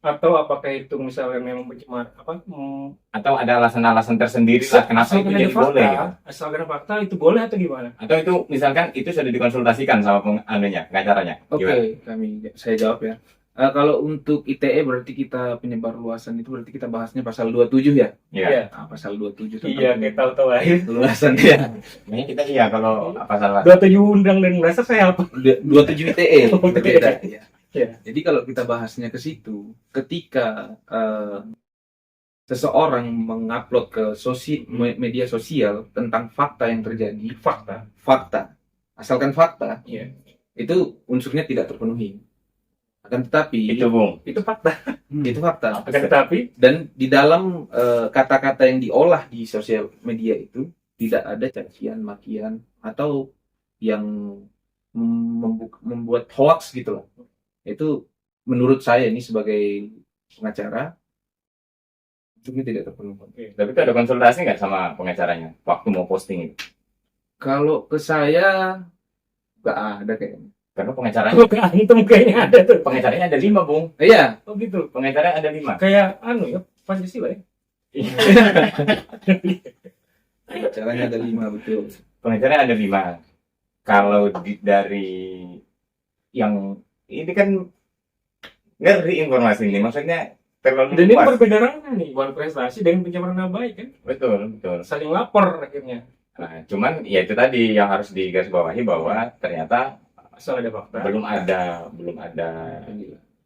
Speaker 1: Atau apakah itu misalnya memang pencemar
Speaker 2: atau ada alasan-alasan tersendiri lah kenapa itu jadi boleh gitu?
Speaker 1: asalkan ada fakta itu boleh atau gimana?
Speaker 2: Atau itu misalkan itu sudah dikonsultasikan sama pengacaranya?
Speaker 3: Oke, saya jawab ya. Kalau untuk ITE berarti kita penyebar luasan itu berarti kita bahasnya pasal 27 ya.
Speaker 2: Iya.
Speaker 3: Nah, pasal 27
Speaker 1: Iya, kayak tahu-tahu aja.
Speaker 3: luasan ya.
Speaker 2: Kayaknya kita iya kalau pasal
Speaker 1: 27 undang dan dasar saya apa?
Speaker 3: 27 ITE
Speaker 1: Oh,
Speaker 3: berbeda ya.
Speaker 1: Iya.
Speaker 3: Jadi kalau kita bahasnya ke situ, ketika seseorang mengupload ke media sosial tentang fakta yang terjadi, fakta, asalkan fakta,
Speaker 1: Iya.
Speaker 3: itu unsurnya tidak terpenuhi. Akan tetapi
Speaker 2: itu, Bung.
Speaker 1: Itu fakta.
Speaker 3: itu fakta.
Speaker 1: Akan tetapi
Speaker 3: Dan di dalam kata-kata yang diolah di sosial media itu tidak ada cacian, makian, atau yang membuat hoax gitu loh. Itu menurut saya ini sebagai pengacara itu tidak terpenuhi.
Speaker 2: Tapi itu ada konsultasi nggak sama pengacaranya waktu mau posting itu?
Speaker 3: Kalau ke saya nggak ada kayaknya.
Speaker 2: Karena pengacaranya
Speaker 1: kalau ke antum kayaknya ada tuh.
Speaker 2: pengacaranya ada 5, Bung.
Speaker 3: Iya,
Speaker 1: Oh gitu.
Speaker 2: Pengacaranya ada 5.
Speaker 1: Kayak ya Pancasila ya.
Speaker 3: caranya ada 5 betul.
Speaker 2: Pengacaranya ada 5. Kalau dari yang ini kan ngeri informasi ini, maksudnya terlalu
Speaker 1: Dan ini
Speaker 2: luas.
Speaker 1: perbedaan nih, bukan prestasi dengan pencemaran nama baik kan.
Speaker 2: Betul.
Speaker 1: Saling lapor akhirnya.
Speaker 2: Nah, cuman ya itu tadi yang harus digarisbawahi bahwa ternyata
Speaker 1: Asal ada fakta.
Speaker 2: belum ada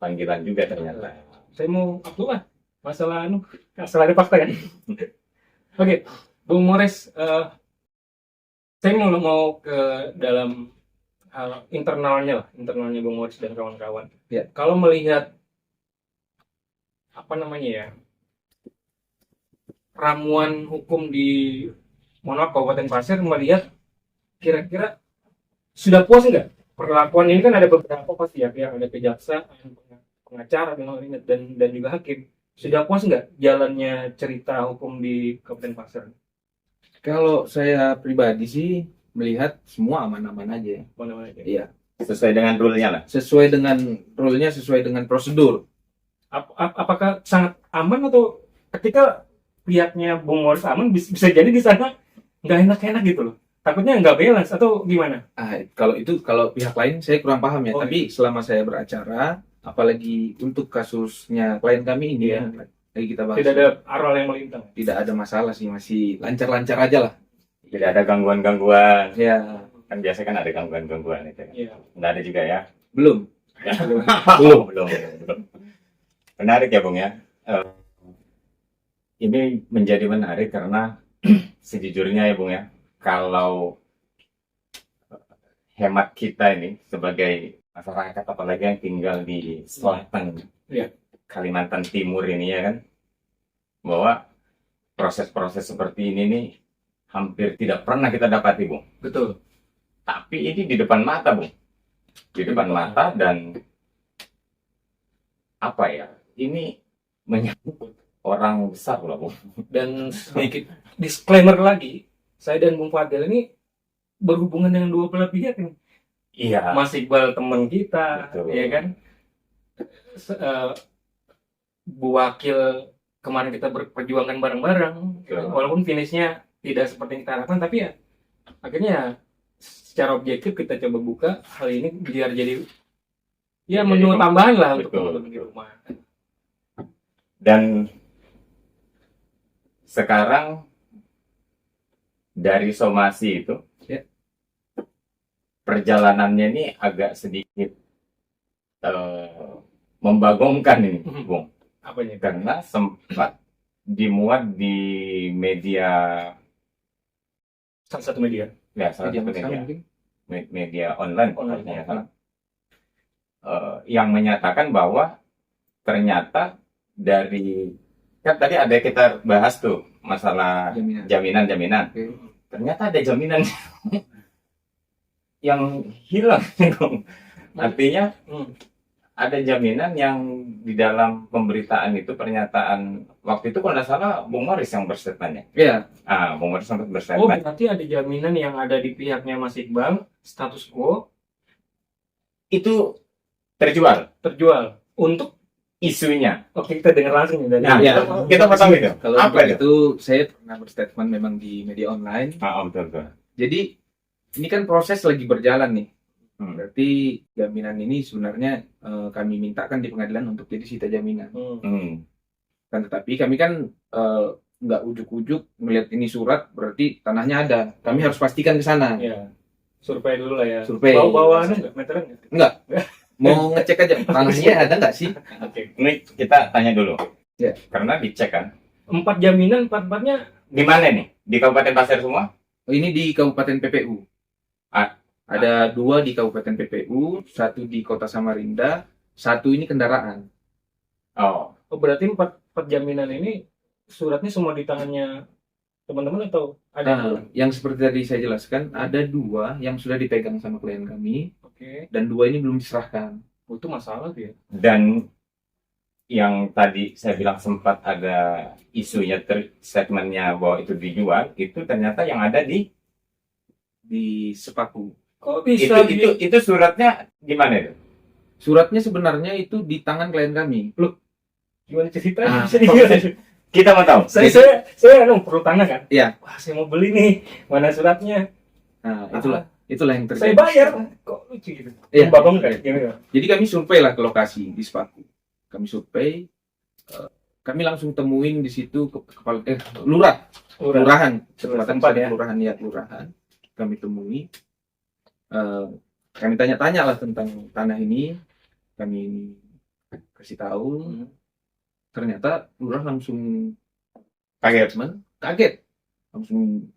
Speaker 2: panggilan juga ternyata.
Speaker 1: Saya mau Abdullah masalah asal ada fakta kan. Oke, Bung Mores, saya mau ke dalam hal internalnya Bung Mores dan kawan-kawan.
Speaker 3: Ya.
Speaker 1: Kalau melihat apa namanya ya, ramuan hukum di Kabupaten Pasir, melihat kira-kira sudah puas nggak perlakuan ini? Kan ada beberapa pasti ya, ada kejaksaan, pengacara dan juga hakim. Sudah puas nggak jalannya cerita hukum di Kabupaten Pasir?
Speaker 3: Kalau saya pribadi sih melihat semua aman-aman aja.
Speaker 1: Mana-mana aja.
Speaker 3: Iya,
Speaker 2: Sesuai dengan rule-nya lah.
Speaker 3: sesuai dengan rule-nya, sesuai dengan prosedur.
Speaker 1: Apakah sangat aman atau ketika pihaknya Bung Morris aman bisa jadi di sana nggak enak-enak gitu loh? Takutnya nggak balance atau gimana?
Speaker 3: Kalau pihak lain saya kurang paham ya.
Speaker 1: Oh,
Speaker 3: Tapi selama saya beracara, apalagi untuk kasusnya klien kami ini
Speaker 1: Iya.
Speaker 3: ya, lagi kita bahas.
Speaker 1: Tidak ada aral yang melintang.
Speaker 3: Tidak ada masalah sih, masih lancar-lancar aja lah.
Speaker 2: Tidak ada gangguan-gangguan.
Speaker 3: Ya,
Speaker 2: Kan biasa kan ada gangguan-gangguan itu.
Speaker 1: Iya.
Speaker 2: Nggak ada juga ya?
Speaker 3: belum.
Speaker 2: Belum. Menarik ya, Bung ya. Ini menjadi menarik karena sejujurnya ya, Bung ya, kalau hemat kita ini sebagai masyarakat, apalagi yang tinggal di selatan
Speaker 1: Iya.
Speaker 2: Kalimantan Timur ini ya kan, bahwa proses-proses seperti ini nih hampir tidak pernah kita dapati, Bung.
Speaker 1: Betul.
Speaker 2: Tapi ini di depan mata, Bung. Di depan mata, dan apa ya, ini menyangkut orang besar loh, Bung.
Speaker 1: Dan sedikit disclaimer lagi, saya dan Bung Fadil ini berhubungan dengan dua belah pihak nih.
Speaker 2: Iya.
Speaker 1: Mas Iqbal teman kita,
Speaker 2: Betul.
Speaker 1: ya kan? Bu Wakil kemarin kita berperjuangan bareng-bareng,
Speaker 2: Betul.
Speaker 1: walaupun finishnya tidak seperti yang kita harapkan, tapi ya akhirnya secara objektif kita coba buka hal ini biar jadi ya menu
Speaker 2: Jadi,
Speaker 1: tambahan lah untuk
Speaker 2: betul,
Speaker 1: teman-teman di rumah.
Speaker 2: Dan sekarang dari somasi itu,
Speaker 3: Ya.
Speaker 2: perjalanannya ini agak sedikit membagongkan ini, Bung.
Speaker 1: Apanya?
Speaker 2: Karena sempat dimuat di media,
Speaker 1: Salah satu media.
Speaker 2: ya salah
Speaker 3: Media
Speaker 2: satu
Speaker 3: massa
Speaker 2: media,
Speaker 3: mungkin.
Speaker 2: media online,
Speaker 1: Online.
Speaker 2: kalau salah. Yang menyatakan bahwa ternyata dari, kan tadi ada kita bahas tuh masalah
Speaker 3: Jaminan.
Speaker 2: jaminan.
Speaker 3: Oke.
Speaker 2: Ternyata ada jaminan yang hilang. Artinya
Speaker 1: Hmm.
Speaker 2: ada jaminan yang di dalam pemberitaan itu pernyataan waktu itu kalau nggak salah Bung Morris yang berstatementnya.
Speaker 3: Iya.
Speaker 2: Bung Morris sempat
Speaker 1: Oh,
Speaker 2: berstatement.
Speaker 1: berarti ada jaminan yang ada di pihaknya Mas Iqbal, status quo
Speaker 2: Itu terjual
Speaker 1: terjual untuk
Speaker 2: isunya.
Speaker 1: oke kita dengar langsung nih dari
Speaker 2: Nah,
Speaker 3: Iya.
Speaker 2: kita mau tahu itu.
Speaker 3: Kalau
Speaker 2: Apa
Speaker 3: untuk
Speaker 2: itu?
Speaker 3: itu saya pernah berstatement memang di media online.
Speaker 2: Betul, betul.
Speaker 3: Jadi ini kan proses lagi berjalan nih.
Speaker 2: Hmm.
Speaker 3: Berarti jaminan ini sebenarnya kami mintakan di pengadilan untuk jadi sita jaminan. Kan tetapi kami kan nggak ujuk-ujuk melihat ini surat berarti tanahnya ada. Kami harus pastikan ke sana.
Speaker 1: Ya, survei dulu lah ya.
Speaker 3: Survei.
Speaker 1: Bawa-bawaan nggak meteran nggak?
Speaker 3: Enggak. Mau ngecek aja tanahnya ada nggak sih?
Speaker 1: Oke.
Speaker 2: Ini kita tanya dulu.
Speaker 3: Ya.
Speaker 2: Karena dicek kan.
Speaker 1: 4 jaminan, 4-4-nya
Speaker 2: Di mana nih? Di Kabupaten Pasir semua?
Speaker 3: Oh, ini di Kabupaten PPU. Ada 2 di Kabupaten PPU, 1 di Kota Samarinda, 1 ini kendaraan.
Speaker 2: Oh,
Speaker 1: berarti 4 jaminan ini suratnya semua di tangannya teman-teman atau ada?
Speaker 3: Nah, yang seperti tadi saya jelaskan, ada 2 yang sudah dipegang sama klien kami,
Speaker 1: Oke.
Speaker 3: dan 2 ini belum diserahkan.
Speaker 1: Itu masalah tuh ya.
Speaker 2: dan yang tadi saya bilang sempat ada isunya statementnya bahwa itu dijual, itu ternyata yang ada di
Speaker 3: Di Sepaku.
Speaker 1: Kok bisa
Speaker 2: itu suratnya gimana itu?
Speaker 3: Suratnya sebenarnya itu di tangan klien kami.
Speaker 1: gimana ceritanya?
Speaker 3: Ah,
Speaker 1: Bisa dijelasin?
Speaker 2: Kita mau tahu.
Speaker 1: Saya perlu tanya kan?
Speaker 3: Iya.
Speaker 1: Wah, saya mau beli nih. Mana suratnya?
Speaker 3: Nah, itulah yang
Speaker 1: Saya
Speaker 3: terjadi.
Speaker 1: bayar. Kok lucu gitu?
Speaker 3: Iya.
Speaker 1: Babang kan? Gimana?
Speaker 3: Jadi kami survei lah ke lokasi di Sepaku. Kami survei, kami langsung temuin di situ kepala kelurahan,
Speaker 1: Tempat ya.
Speaker 3: kelurahan ya kelurahan. Kami temui, kami tanya-tanya lah tentang tanah ini, kami kasih tahu. Ternyata lurah langsung
Speaker 2: Kaget.
Speaker 3: kaget, langsung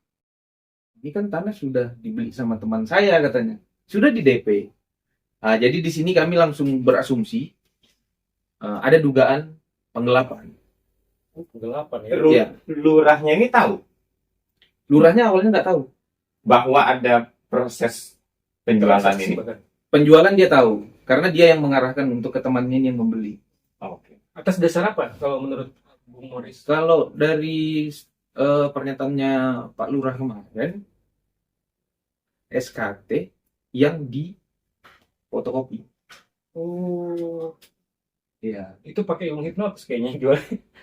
Speaker 3: ini kan tanah sudah dibeli sama teman saya katanya, sudah di DP. Nah, jadi di sini kami langsung berasumsi ada dugaan penggelapan.
Speaker 1: Penggelapan ya.
Speaker 3: Iya.
Speaker 2: Lurahnya ini tahu
Speaker 3: Lurahnya awalnya nggak tahu.
Speaker 2: bahwa ada proses penjualan
Speaker 1: Transaksi
Speaker 2: ini.
Speaker 1: bahkan.
Speaker 3: Penjualan dia tahu, karena dia yang mengarahkan untuk ke temannya yang membeli.
Speaker 2: Oke.
Speaker 1: Atas dasar apa kalau menurut Bung Morris?
Speaker 3: Kalau dari pernyataannya Pak Lurah kemarin, SKT yang di fotokopi.
Speaker 1: Oh,
Speaker 3: Iya.
Speaker 1: itu pakai ilmu hipnotis kayaknya jual.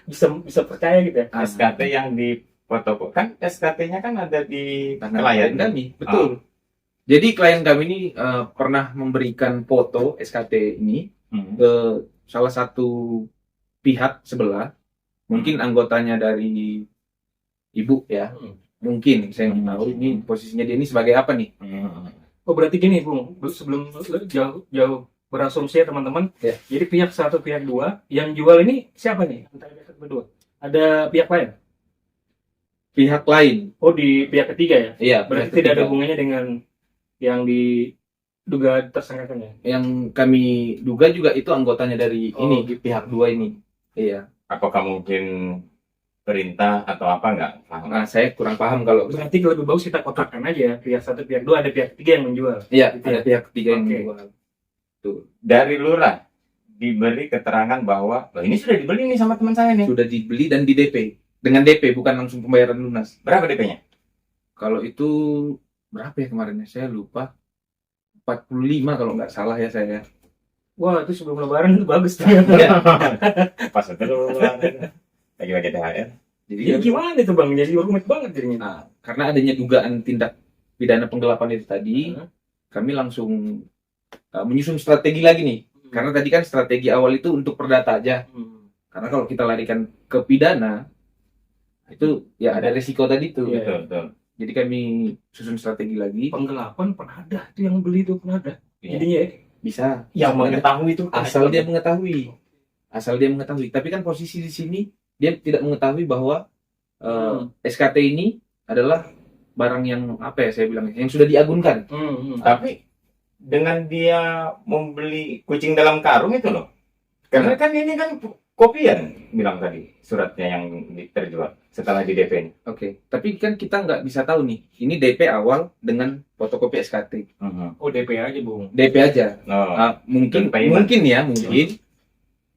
Speaker 1: bisa percaya gitu ya.
Speaker 2: SKT yang di foto kan SKT-nya kan ada di
Speaker 3: Tangan
Speaker 2: klien.
Speaker 3: klien kami, betul. Jadi klien kami ini pernah memberikan foto SKT ini ke salah satu pihak sebelah, mungkin anggotanya dari ibu ya, mungkin saya nggak tahu ini posisinya dia ini sebagai apa nih.
Speaker 1: Oh, berarti gini Bung, sebelum jauh berasumsi ya teman-teman.
Speaker 3: Ya.
Speaker 1: Jadi pihak 1, pihak 2 yang jual ini siapa nih? Antara pihak berdua. Ada pihak lain?
Speaker 3: Pihak lain,
Speaker 1: Oh, di pihak ketiga ya?
Speaker 3: iya.
Speaker 1: Berarti
Speaker 3: pihak
Speaker 1: tidak ada
Speaker 3: ketiga.
Speaker 1: hubungannya dengan yang diduga tersangkakan ya?
Speaker 3: Yang kami duga juga itu anggotanya dari
Speaker 1: Oh.
Speaker 3: ini, di pihak 2 ini. Iya.
Speaker 2: Apakah mungkin perintah atau apa nggak?
Speaker 3: Nah, saya kurang paham kalau
Speaker 1: Berarti lebih bagus kita kotakkan aja pihak 1, pihak 2, ada pihak 3 yang menjual.
Speaker 3: iya,
Speaker 1: Gitu
Speaker 3: ada
Speaker 1: ya?
Speaker 3: pihak ketiga yang
Speaker 1: Oke.
Speaker 3: menjual. Tuh,
Speaker 2: Dari lurah diberi keterangan bahwa "Loh, ini sudah dibeli nih sama teman saya nih.
Speaker 3: sudah dibeli dan di DP. Dengan DP bukan langsung pembayaran lunas.
Speaker 2: Berapa DP-nya?
Speaker 3: Kalau itu berapa ya kemarin ya? Saya lupa. 45 kalau nggak salah ya saya.
Speaker 1: Wah, itu sebelum lebaran itu bagus tuh.
Speaker 2: Pas itu lagi THR.
Speaker 3: Jadi
Speaker 1: Jadi gimana itu Bang? Jadi rumit banget jadinya.
Speaker 3: nah, karena adanya dugaan tindak pidana penggelapan itu tadi, kami langsung menyusun strategi lagi nih. Karena tadi kan strategi awal itu untuk perdata aja. Karena kalau kita larikan ke pidana, itu ya ada risiko tadi tuh.
Speaker 1: Iya.
Speaker 2: Betul.
Speaker 3: Jadi kami susun strategi lagi.
Speaker 1: Penggelapan pernah ada tuh yang beli itu pernah ada.
Speaker 2: Iya.
Speaker 1: Jadinya ya.
Speaker 3: Bisa.
Speaker 2: Yang mengetahui itu
Speaker 3: Asal dia mengetahui. Asal dia mengetahui. Tapi kan posisi di sini dia tidak mengetahui bahwa SKT ini adalah barang yang apa ya saya bilang yang sudah diagunkan.
Speaker 2: Tapi dengan dia membeli kucing dalam karung itu loh. Karena kan ini kan kopian bilang tadi suratnya yang terjual setelah di DP ini.
Speaker 3: Oke, tapi kan kita nggak bisa tahu nih, ini DP awal dengan fotokopi SKT.
Speaker 1: Oh, DP aja, Bung.
Speaker 3: DP aja.
Speaker 2: Oh,
Speaker 3: Mungkin
Speaker 2: Dan payment.
Speaker 3: mungkin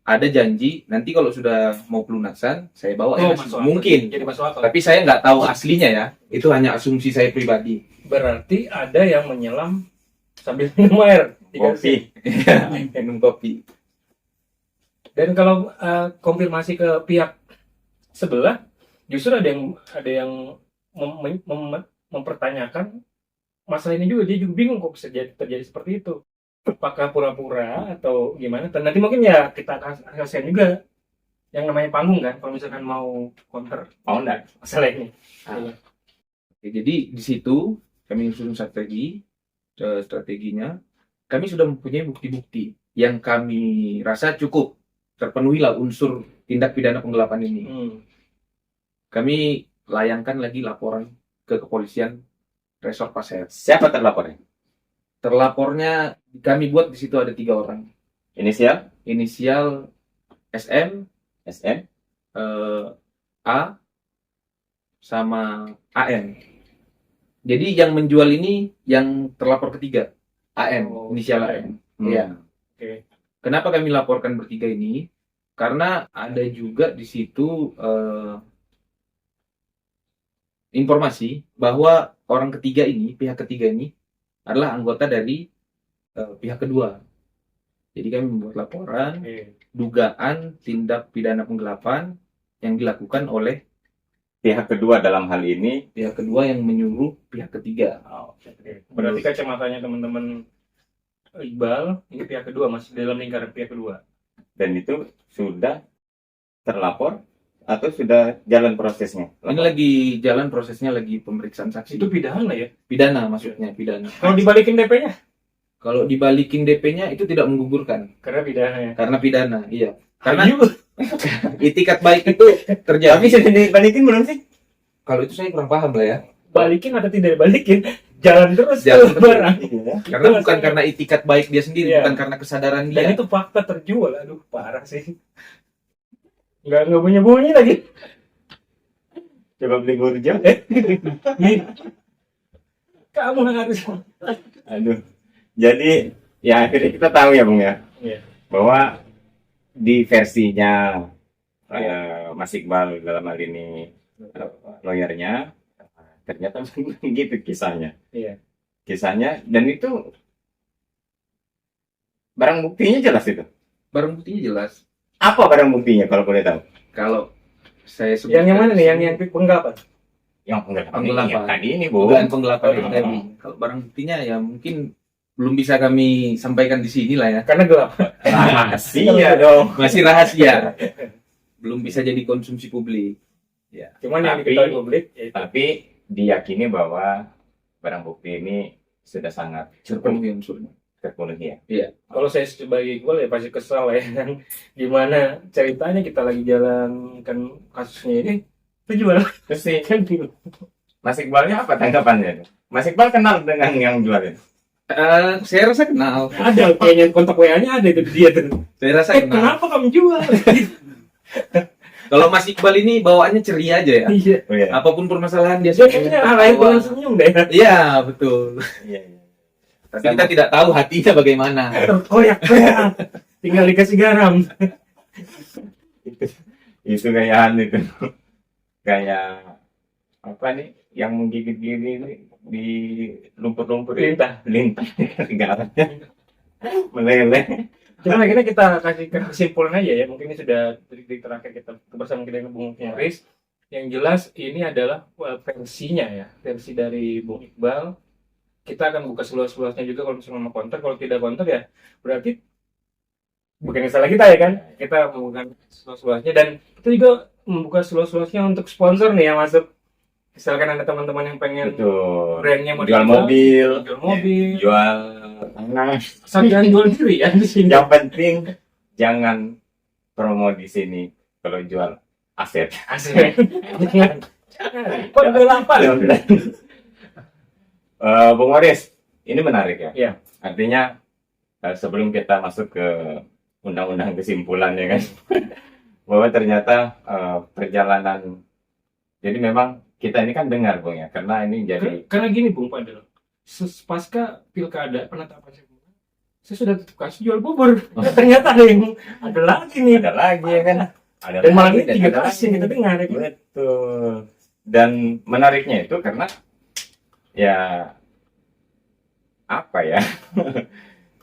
Speaker 3: ada janji nanti kalau sudah mau pelunasan saya bawa ya.
Speaker 1: masuk akal.
Speaker 3: Mungkin.
Speaker 1: Jadi masuk akal.
Speaker 3: Tapi saya nggak tahu aslinya ya. Itu hanya asumsi saya pribadi.
Speaker 1: Berarti ada yang menyelam sambil minum air.
Speaker 2: kopi.
Speaker 3: Minum kopi.
Speaker 1: Dan kalau konfirmasi ke pihak sebelah, justru ada yang mempertanyakan masalah ini juga. Dia juga bingung kok bisa terjadi seperti itu. Apakah pura-pura atau gimana? Dan nanti mungkin ya kita kasihan juga yang namanya panggung kan, kalau misalkan mau counter
Speaker 2: Mau enggak?
Speaker 1: masalah ini.
Speaker 3: Oke, jadi di situ kami susun strateginya. Kami sudah mempunyai bukti-bukti yang kami rasa cukup terpenuhilah unsur tindak pidana penggelapan ini. Kami layangkan lagi laporan ke kepolisian Resort Pasir.
Speaker 2: Siapa terlapornya?
Speaker 3: Terlapornya kami buat di situ ada 3 orang.
Speaker 2: Inisial?
Speaker 3: Inisial SM,
Speaker 2: SM?
Speaker 3: A, sama AN. Jadi yang menjual ini yang terlapor ketiga, AN,
Speaker 1: Oh,
Speaker 3: inisial
Speaker 1: AN.
Speaker 3: AN. Iya.
Speaker 1: Oke.
Speaker 3: Kenapa kami laporkan bertiga ini? Karena ada juga di situ informasi bahwa orang ketiga ini, pihak ketiga ini adalah anggota dari pihak kedua. Jadi kami membuat laporan dugaan tindak pidana penggelapan yang dilakukan oleh
Speaker 2: Pihak kedua dalam hal ini.
Speaker 3: pihak kedua yang menyuruh pihak ketiga.
Speaker 1: Berarti kacamatanya teman-teman Iqbal ini pihak kedua, masih dalam lingkaran pihak kedua.
Speaker 2: Dan itu sudah terlapor atau sudah jalan prosesnya?
Speaker 3: Ini lagi jalan prosesnya, lagi pemeriksaan saksi.
Speaker 1: Itu pidana ya?
Speaker 3: Pidana maksudnya, pidana.
Speaker 1: Kalau dibalikin DP-nya?
Speaker 3: Kalau dibalikin DP-nya itu tidak menggugurkan
Speaker 1: Karena pidana ya?
Speaker 3: karena pidana, iya. Karena
Speaker 1: Ayo.
Speaker 3: itikat baik itu
Speaker 2: Tapi
Speaker 3: terjadi.
Speaker 2: sudah dibalikin belum sih?
Speaker 3: Kalau itu saya kurang paham lah ya.
Speaker 1: Balikin atau tidak dibalikin? Jalan terus
Speaker 3: Jalan
Speaker 1: tuh
Speaker 3: terus.
Speaker 1: barang.
Speaker 3: Karena
Speaker 1: Itu
Speaker 3: bukan
Speaker 1: maksudnya.
Speaker 3: karena itikat baik dia sendiri,
Speaker 1: Iya.
Speaker 3: bukan karena kesadaran
Speaker 1: Dan
Speaker 3: dia.
Speaker 1: itu fakta terjual. Aduh, parah sih. Nggak punya bunyi lagi.
Speaker 2: Coba beli burjo.
Speaker 1: Nih. Kamu harus.
Speaker 2: Aduh. Jadi ya akhirnya kita tahu ya Bung ya.
Speaker 1: Iya.
Speaker 2: Bahwa di versinya Mas Iqbal dalam hal ini lawyernya ternyata gitu kisahnya.
Speaker 1: Iya.
Speaker 2: Kisahnya dan itu barang buktinya jelas itu.
Speaker 3: Barang buktinya jelas.
Speaker 2: Apa barang buktinya kalau boleh tahu?
Speaker 3: Kalau saya
Speaker 1: Yang mana nih? Yang penggelapan?
Speaker 2: Yang penggelapan
Speaker 3: Penggelapan.
Speaker 2: yang tadi ini Bu.
Speaker 3: dugaan penggelapan itu
Speaker 2: Oh.
Speaker 3: tadi. Kalau barang buktinya ya mungkin belum bisa kami sampaikan di sini lah ya.
Speaker 1: Karena gelap.
Speaker 2: Rahasia dong.
Speaker 3: Masih rahasia. Belum bisa jadi konsumsi publik.
Speaker 1: Cuman yang
Speaker 2: Tapi-
Speaker 1: diketahui publik ya itu.
Speaker 2: Tapi diyakini bahwa barang bukti ini sudah sangat cukup
Speaker 3: Terpenuhi unsurnya.
Speaker 2: terpenuhi ya.
Speaker 1: Kalau saya sebagai Iqbal ya pasti kesal ya kan. Gimana ceritanya kita lagi jalankan kasusnya ini terjual.
Speaker 2: Terus sih
Speaker 1: Kan gitu.
Speaker 2: Mas Iqbalnya apa tanggapannya? Mas Iqbal kenal dengan yang jual itu?
Speaker 3: Saya rasa kenal.
Speaker 1: Ada kayaknya kontak WA-nya ada itu dia tuh.
Speaker 3: Saya rasa kenal.
Speaker 1: Kenapa kamu jual?
Speaker 3: Kalau Mas Iqbal ini bawaannya ceria aja ya.
Speaker 1: Iya.
Speaker 2: Oh iya.
Speaker 3: Apapun permasalahan dia
Speaker 1: Dia kayaknya lain
Speaker 3: bawa.
Speaker 1: dengan senyum deh.
Speaker 3: Iya, betul.
Speaker 2: Iya, iya.
Speaker 3: Tapi kita tidak tahu hatinya bagaimana.
Speaker 1: Terkoyak-koyak. Tinggal dikasih garam.
Speaker 2: Itu kayak itu. Kayak apa nih yang menggigit gini ini di lumpur-lumpur
Speaker 1: Lintah.
Speaker 2: lintah garamnya meleleh.
Speaker 1: Cuma akhirnya kita kasih kesimpulan aja ya. Mungkin ini sudah detik terakhir kita bersama kita dengan Bung Nyaris. Yang jelas ini adalah versinya ya. Versi dari Bung Iqbal. Kita akan buka seluas-luasnya juga kalau misalnya mau konter. Kalau tidak konter ya berarti bukan salah kita ya kan. Kita membuka seluas-luasnya. Dan kita juga membuka seluas-luasnya untuk sponsor nih yang masuk. Misalkan ada teman-teman yang pengen
Speaker 2: Betul.
Speaker 1: brandnya mau
Speaker 2: Jual
Speaker 1: dijual,
Speaker 2: mobil,
Speaker 1: jual mobil,
Speaker 2: jual tanah.
Speaker 1: asal jangan jual diri ya di sini.
Speaker 2: Yang penting jangan promo di sini kalau jual aset.
Speaker 1: Asik. Jangan. Penggelapan.
Speaker 2: Bung Waris, ini menarik ya.
Speaker 1: Iya.
Speaker 2: Artinya sebelum kita masuk ke undang-undang kesimpulan ya kan, bahwa ternyata perjalanan, jadi memang kita ini kan dengar Bung ya, karena ini jadi
Speaker 1: Karena gini Bung Padel, pasca pilkada penetapan saya sudah tutup kasus jual bubur. Ternyata ada lagi nih.
Speaker 2: ada lagi ya kan, ada
Speaker 1: Dan malam
Speaker 2: lagi,
Speaker 1: ini 3
Speaker 2: ada
Speaker 1: kasus yang kita dengar ya.
Speaker 2: betul. Dan menariknya itu karena ya apa ya,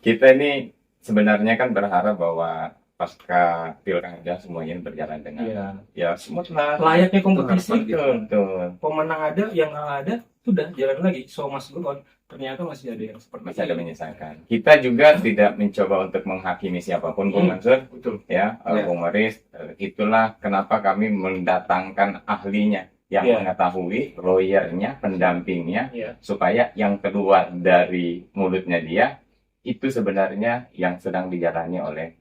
Speaker 2: kita ini sebenarnya kan berharap bahwa pasca pilkada semuanya berjalan dengan
Speaker 1: Iya.
Speaker 2: ya smooth lah.
Speaker 1: Layaknya kompetisi,
Speaker 2: Betul.
Speaker 1: pemenang ada, yang nggak ada, sudah jalan lagi. So mas go on. Ternyata masih ada yang seperti
Speaker 2: Masih ada menyesalkan. Kita juga tidak mencoba untuk menghakimi siapapun, Bung Mansur,
Speaker 1: Betul.
Speaker 2: ya,
Speaker 3: Ya.
Speaker 2: Bung Maris. Itulah kenapa kami mendatangkan ahlinya yang
Speaker 1: Ya.
Speaker 2: mengetahui, lawyernya, pendampingnya,
Speaker 1: Iya.
Speaker 2: supaya yang keluar dari mulutnya dia itu sebenarnya yang sedang dijalani oleh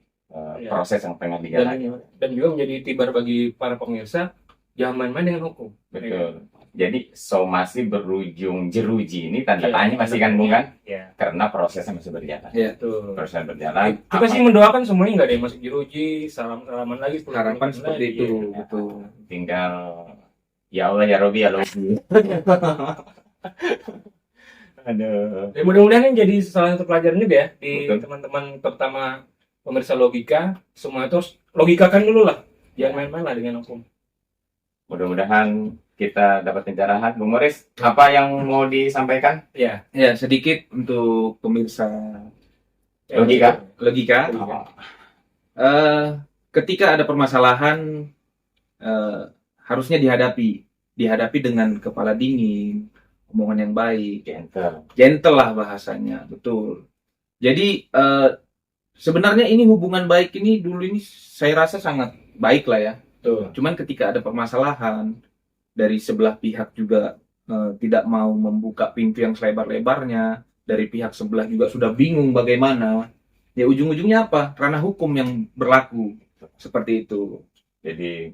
Speaker 1: Ya.
Speaker 2: proses yang tengah dijalani.
Speaker 1: Dan juga menjadi tibar bagi para pemirsa, jangan main-main dengan hukum.
Speaker 2: Betul. Jadi somasi berujung jeruji ini tanda
Speaker 1: Iya.
Speaker 2: tanya masih kan, Bung kan?
Speaker 1: Ya.
Speaker 2: Karena prosesnya masih berjalan.
Speaker 3: Ya,
Speaker 1: Betul.
Speaker 2: Prosesnya berjalan.
Speaker 1: Kita sih mendoakan semuanya nggak ada yang masuk jeruji, salam-salaman lagi.
Speaker 3: harapan seperti
Speaker 1: lagi,
Speaker 3: itu,
Speaker 1: ya.
Speaker 3: betul.
Speaker 2: Tinggal ya Allah ya Robi ya Robi. Aduh.
Speaker 1: Dan mudah-mudahan ini jadi salah satu pelajaran juga ya di
Speaker 2: Betul.
Speaker 1: teman-teman, terutama pemirsa logika. Semua itu harus logikakan dulu lah, jangan main-main lah dengan hukum.
Speaker 2: Mudah-mudahan kita dapat pencerahan. Bung Moris, apa yang mau disampaikan?
Speaker 1: Ya.
Speaker 3: Ya, sedikit untuk pemirsa
Speaker 2: Logika.
Speaker 3: logika.
Speaker 2: Oh,
Speaker 3: Ketika ada permasalahan, harusnya dihadapi dengan kepala dingin, omongan yang baik, gentle lah bahasanya, betul. Jadi sebenarnya ini hubungan baik ini dulu ini saya rasa sangat baik lah ya.
Speaker 1: Betul.
Speaker 3: Cuman ketika ada permasalahan dari sebelah pihak juga tidak mau membuka pintu yang selebar-lebarnya, dari pihak sebelah juga sudah bingung bagaimana. Ya ujung-ujungnya apa? Ranah hukum yang berlaku seperti itu.
Speaker 2: Jadi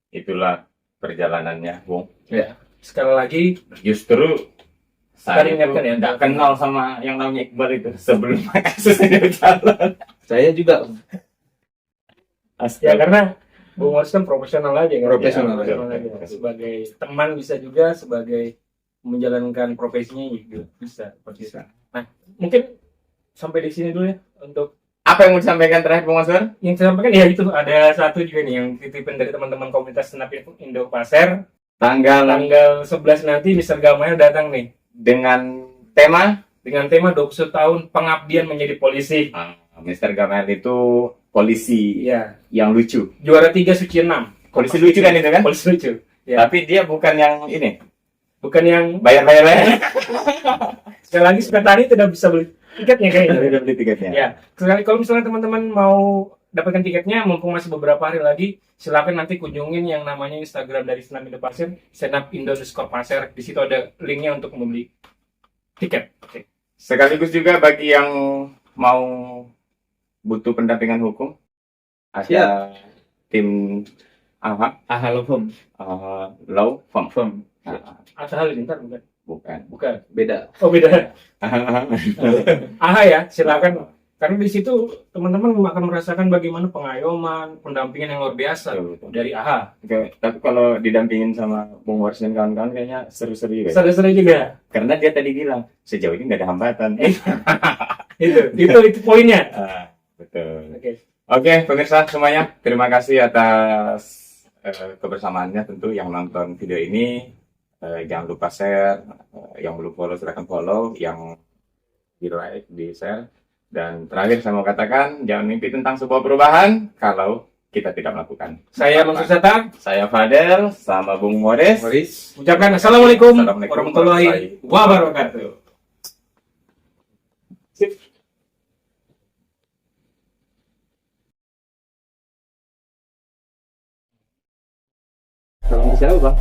Speaker 2: itulah perjalanannya, Bung.
Speaker 1: Sekali lagi,
Speaker 2: Justru saya
Speaker 1: Tadi ingatkan ya,
Speaker 2: nggak kenal sama yang namanya Iqbal itu sebelum kasus ini berjalan.
Speaker 3: Saya juga
Speaker 1: ya karena Bung Moris kan profesional aja kan.
Speaker 3: Profesional,
Speaker 1: Ya,
Speaker 2: betul.
Speaker 1: aja. Sebagai teman bisa juga, sebagai menjalankan profesinya juga bisa. Seperti itu. Nah, mungkin sampai di sini dulu ya untuk
Speaker 2: Apa yang mau disampaikan terakhir, Bung Mansur?
Speaker 1: yang saya sampaikan. Ya itu ada satu juga nih yang titipin dari teman-teman komunitas Senap Indo Pasir.
Speaker 2: Tanggal
Speaker 1: Tanggal 11 nanti Mr. Gamal datang nih
Speaker 2: dengan tema
Speaker 1: dengan tema 21 tahun pengabdian menjadi polisi.
Speaker 2: Mr. Gamal itu polisi
Speaker 1: Iya.
Speaker 2: yang lucu.
Speaker 1: Juara 3 Suci 6.
Speaker 2: Polisi lucu kan itu kan?
Speaker 1: Polisi lucu. Ya.
Speaker 2: Tapi dia bukan yang ini,
Speaker 1: Bukan yang
Speaker 2: bayar-bayar.
Speaker 1: sekali lagi sekretari tidak bisa beli tiketnya kayaknya.
Speaker 2: Udah beli tiketnya.
Speaker 1: Ya, sekali kalau misalnya teman-teman mau dapatkan tiketnya, mumpung masih beberapa hari lagi, silakan nanti kunjungin yang namanya Instagram dari Senap Indo Pasir, senap_pasir. Di situ ada linknya untuk membeli tiket. Oke.
Speaker 2: Sekaligus juga bagi yang mau butuh pendampingan hukum, ada tim
Speaker 3: Halo Firm.
Speaker 2: law firm.
Speaker 3: Firm.
Speaker 1: Atau hal ini bukan?
Speaker 2: Bukan.
Speaker 3: Beda.
Speaker 1: Oh beda. Aha ya, silakan. Karena di situ teman-teman akan merasakan bagaimana pengayoman, pendampingan yang luar biasa
Speaker 2: Betul.
Speaker 1: dari AHA.
Speaker 2: Oke, tapi kalau didampingin sama Bung Wars dan kawan-kawan kayaknya seru-seru juga. Ya?
Speaker 1: Seru-seru juga.
Speaker 2: Karena dia tadi bilang sejauh ini nggak ada hambatan.
Speaker 1: itu poinnya.
Speaker 2: Betul.
Speaker 1: Oke.
Speaker 2: Oke, pemirsa semuanya, terima kasih atas kebersamaannya tentu yang nonton video ini. Jangan lupa share, yang belum follow silahkan follow, yang di like, di share. Dan terakhir saya mau katakan, jangan mimpi tentang sebuah perubahan kalau kita tidak melakukan.
Speaker 1: Saya Mansur Seta.
Speaker 2: Saya Fadel, sama Bung Moris.
Speaker 1: Ucapkan Assalamualaikum
Speaker 2: Assalamualaikum
Speaker 1: warahmatullahi wabarakatuh. Sip.
Speaker 3: Salam siapa, Bang?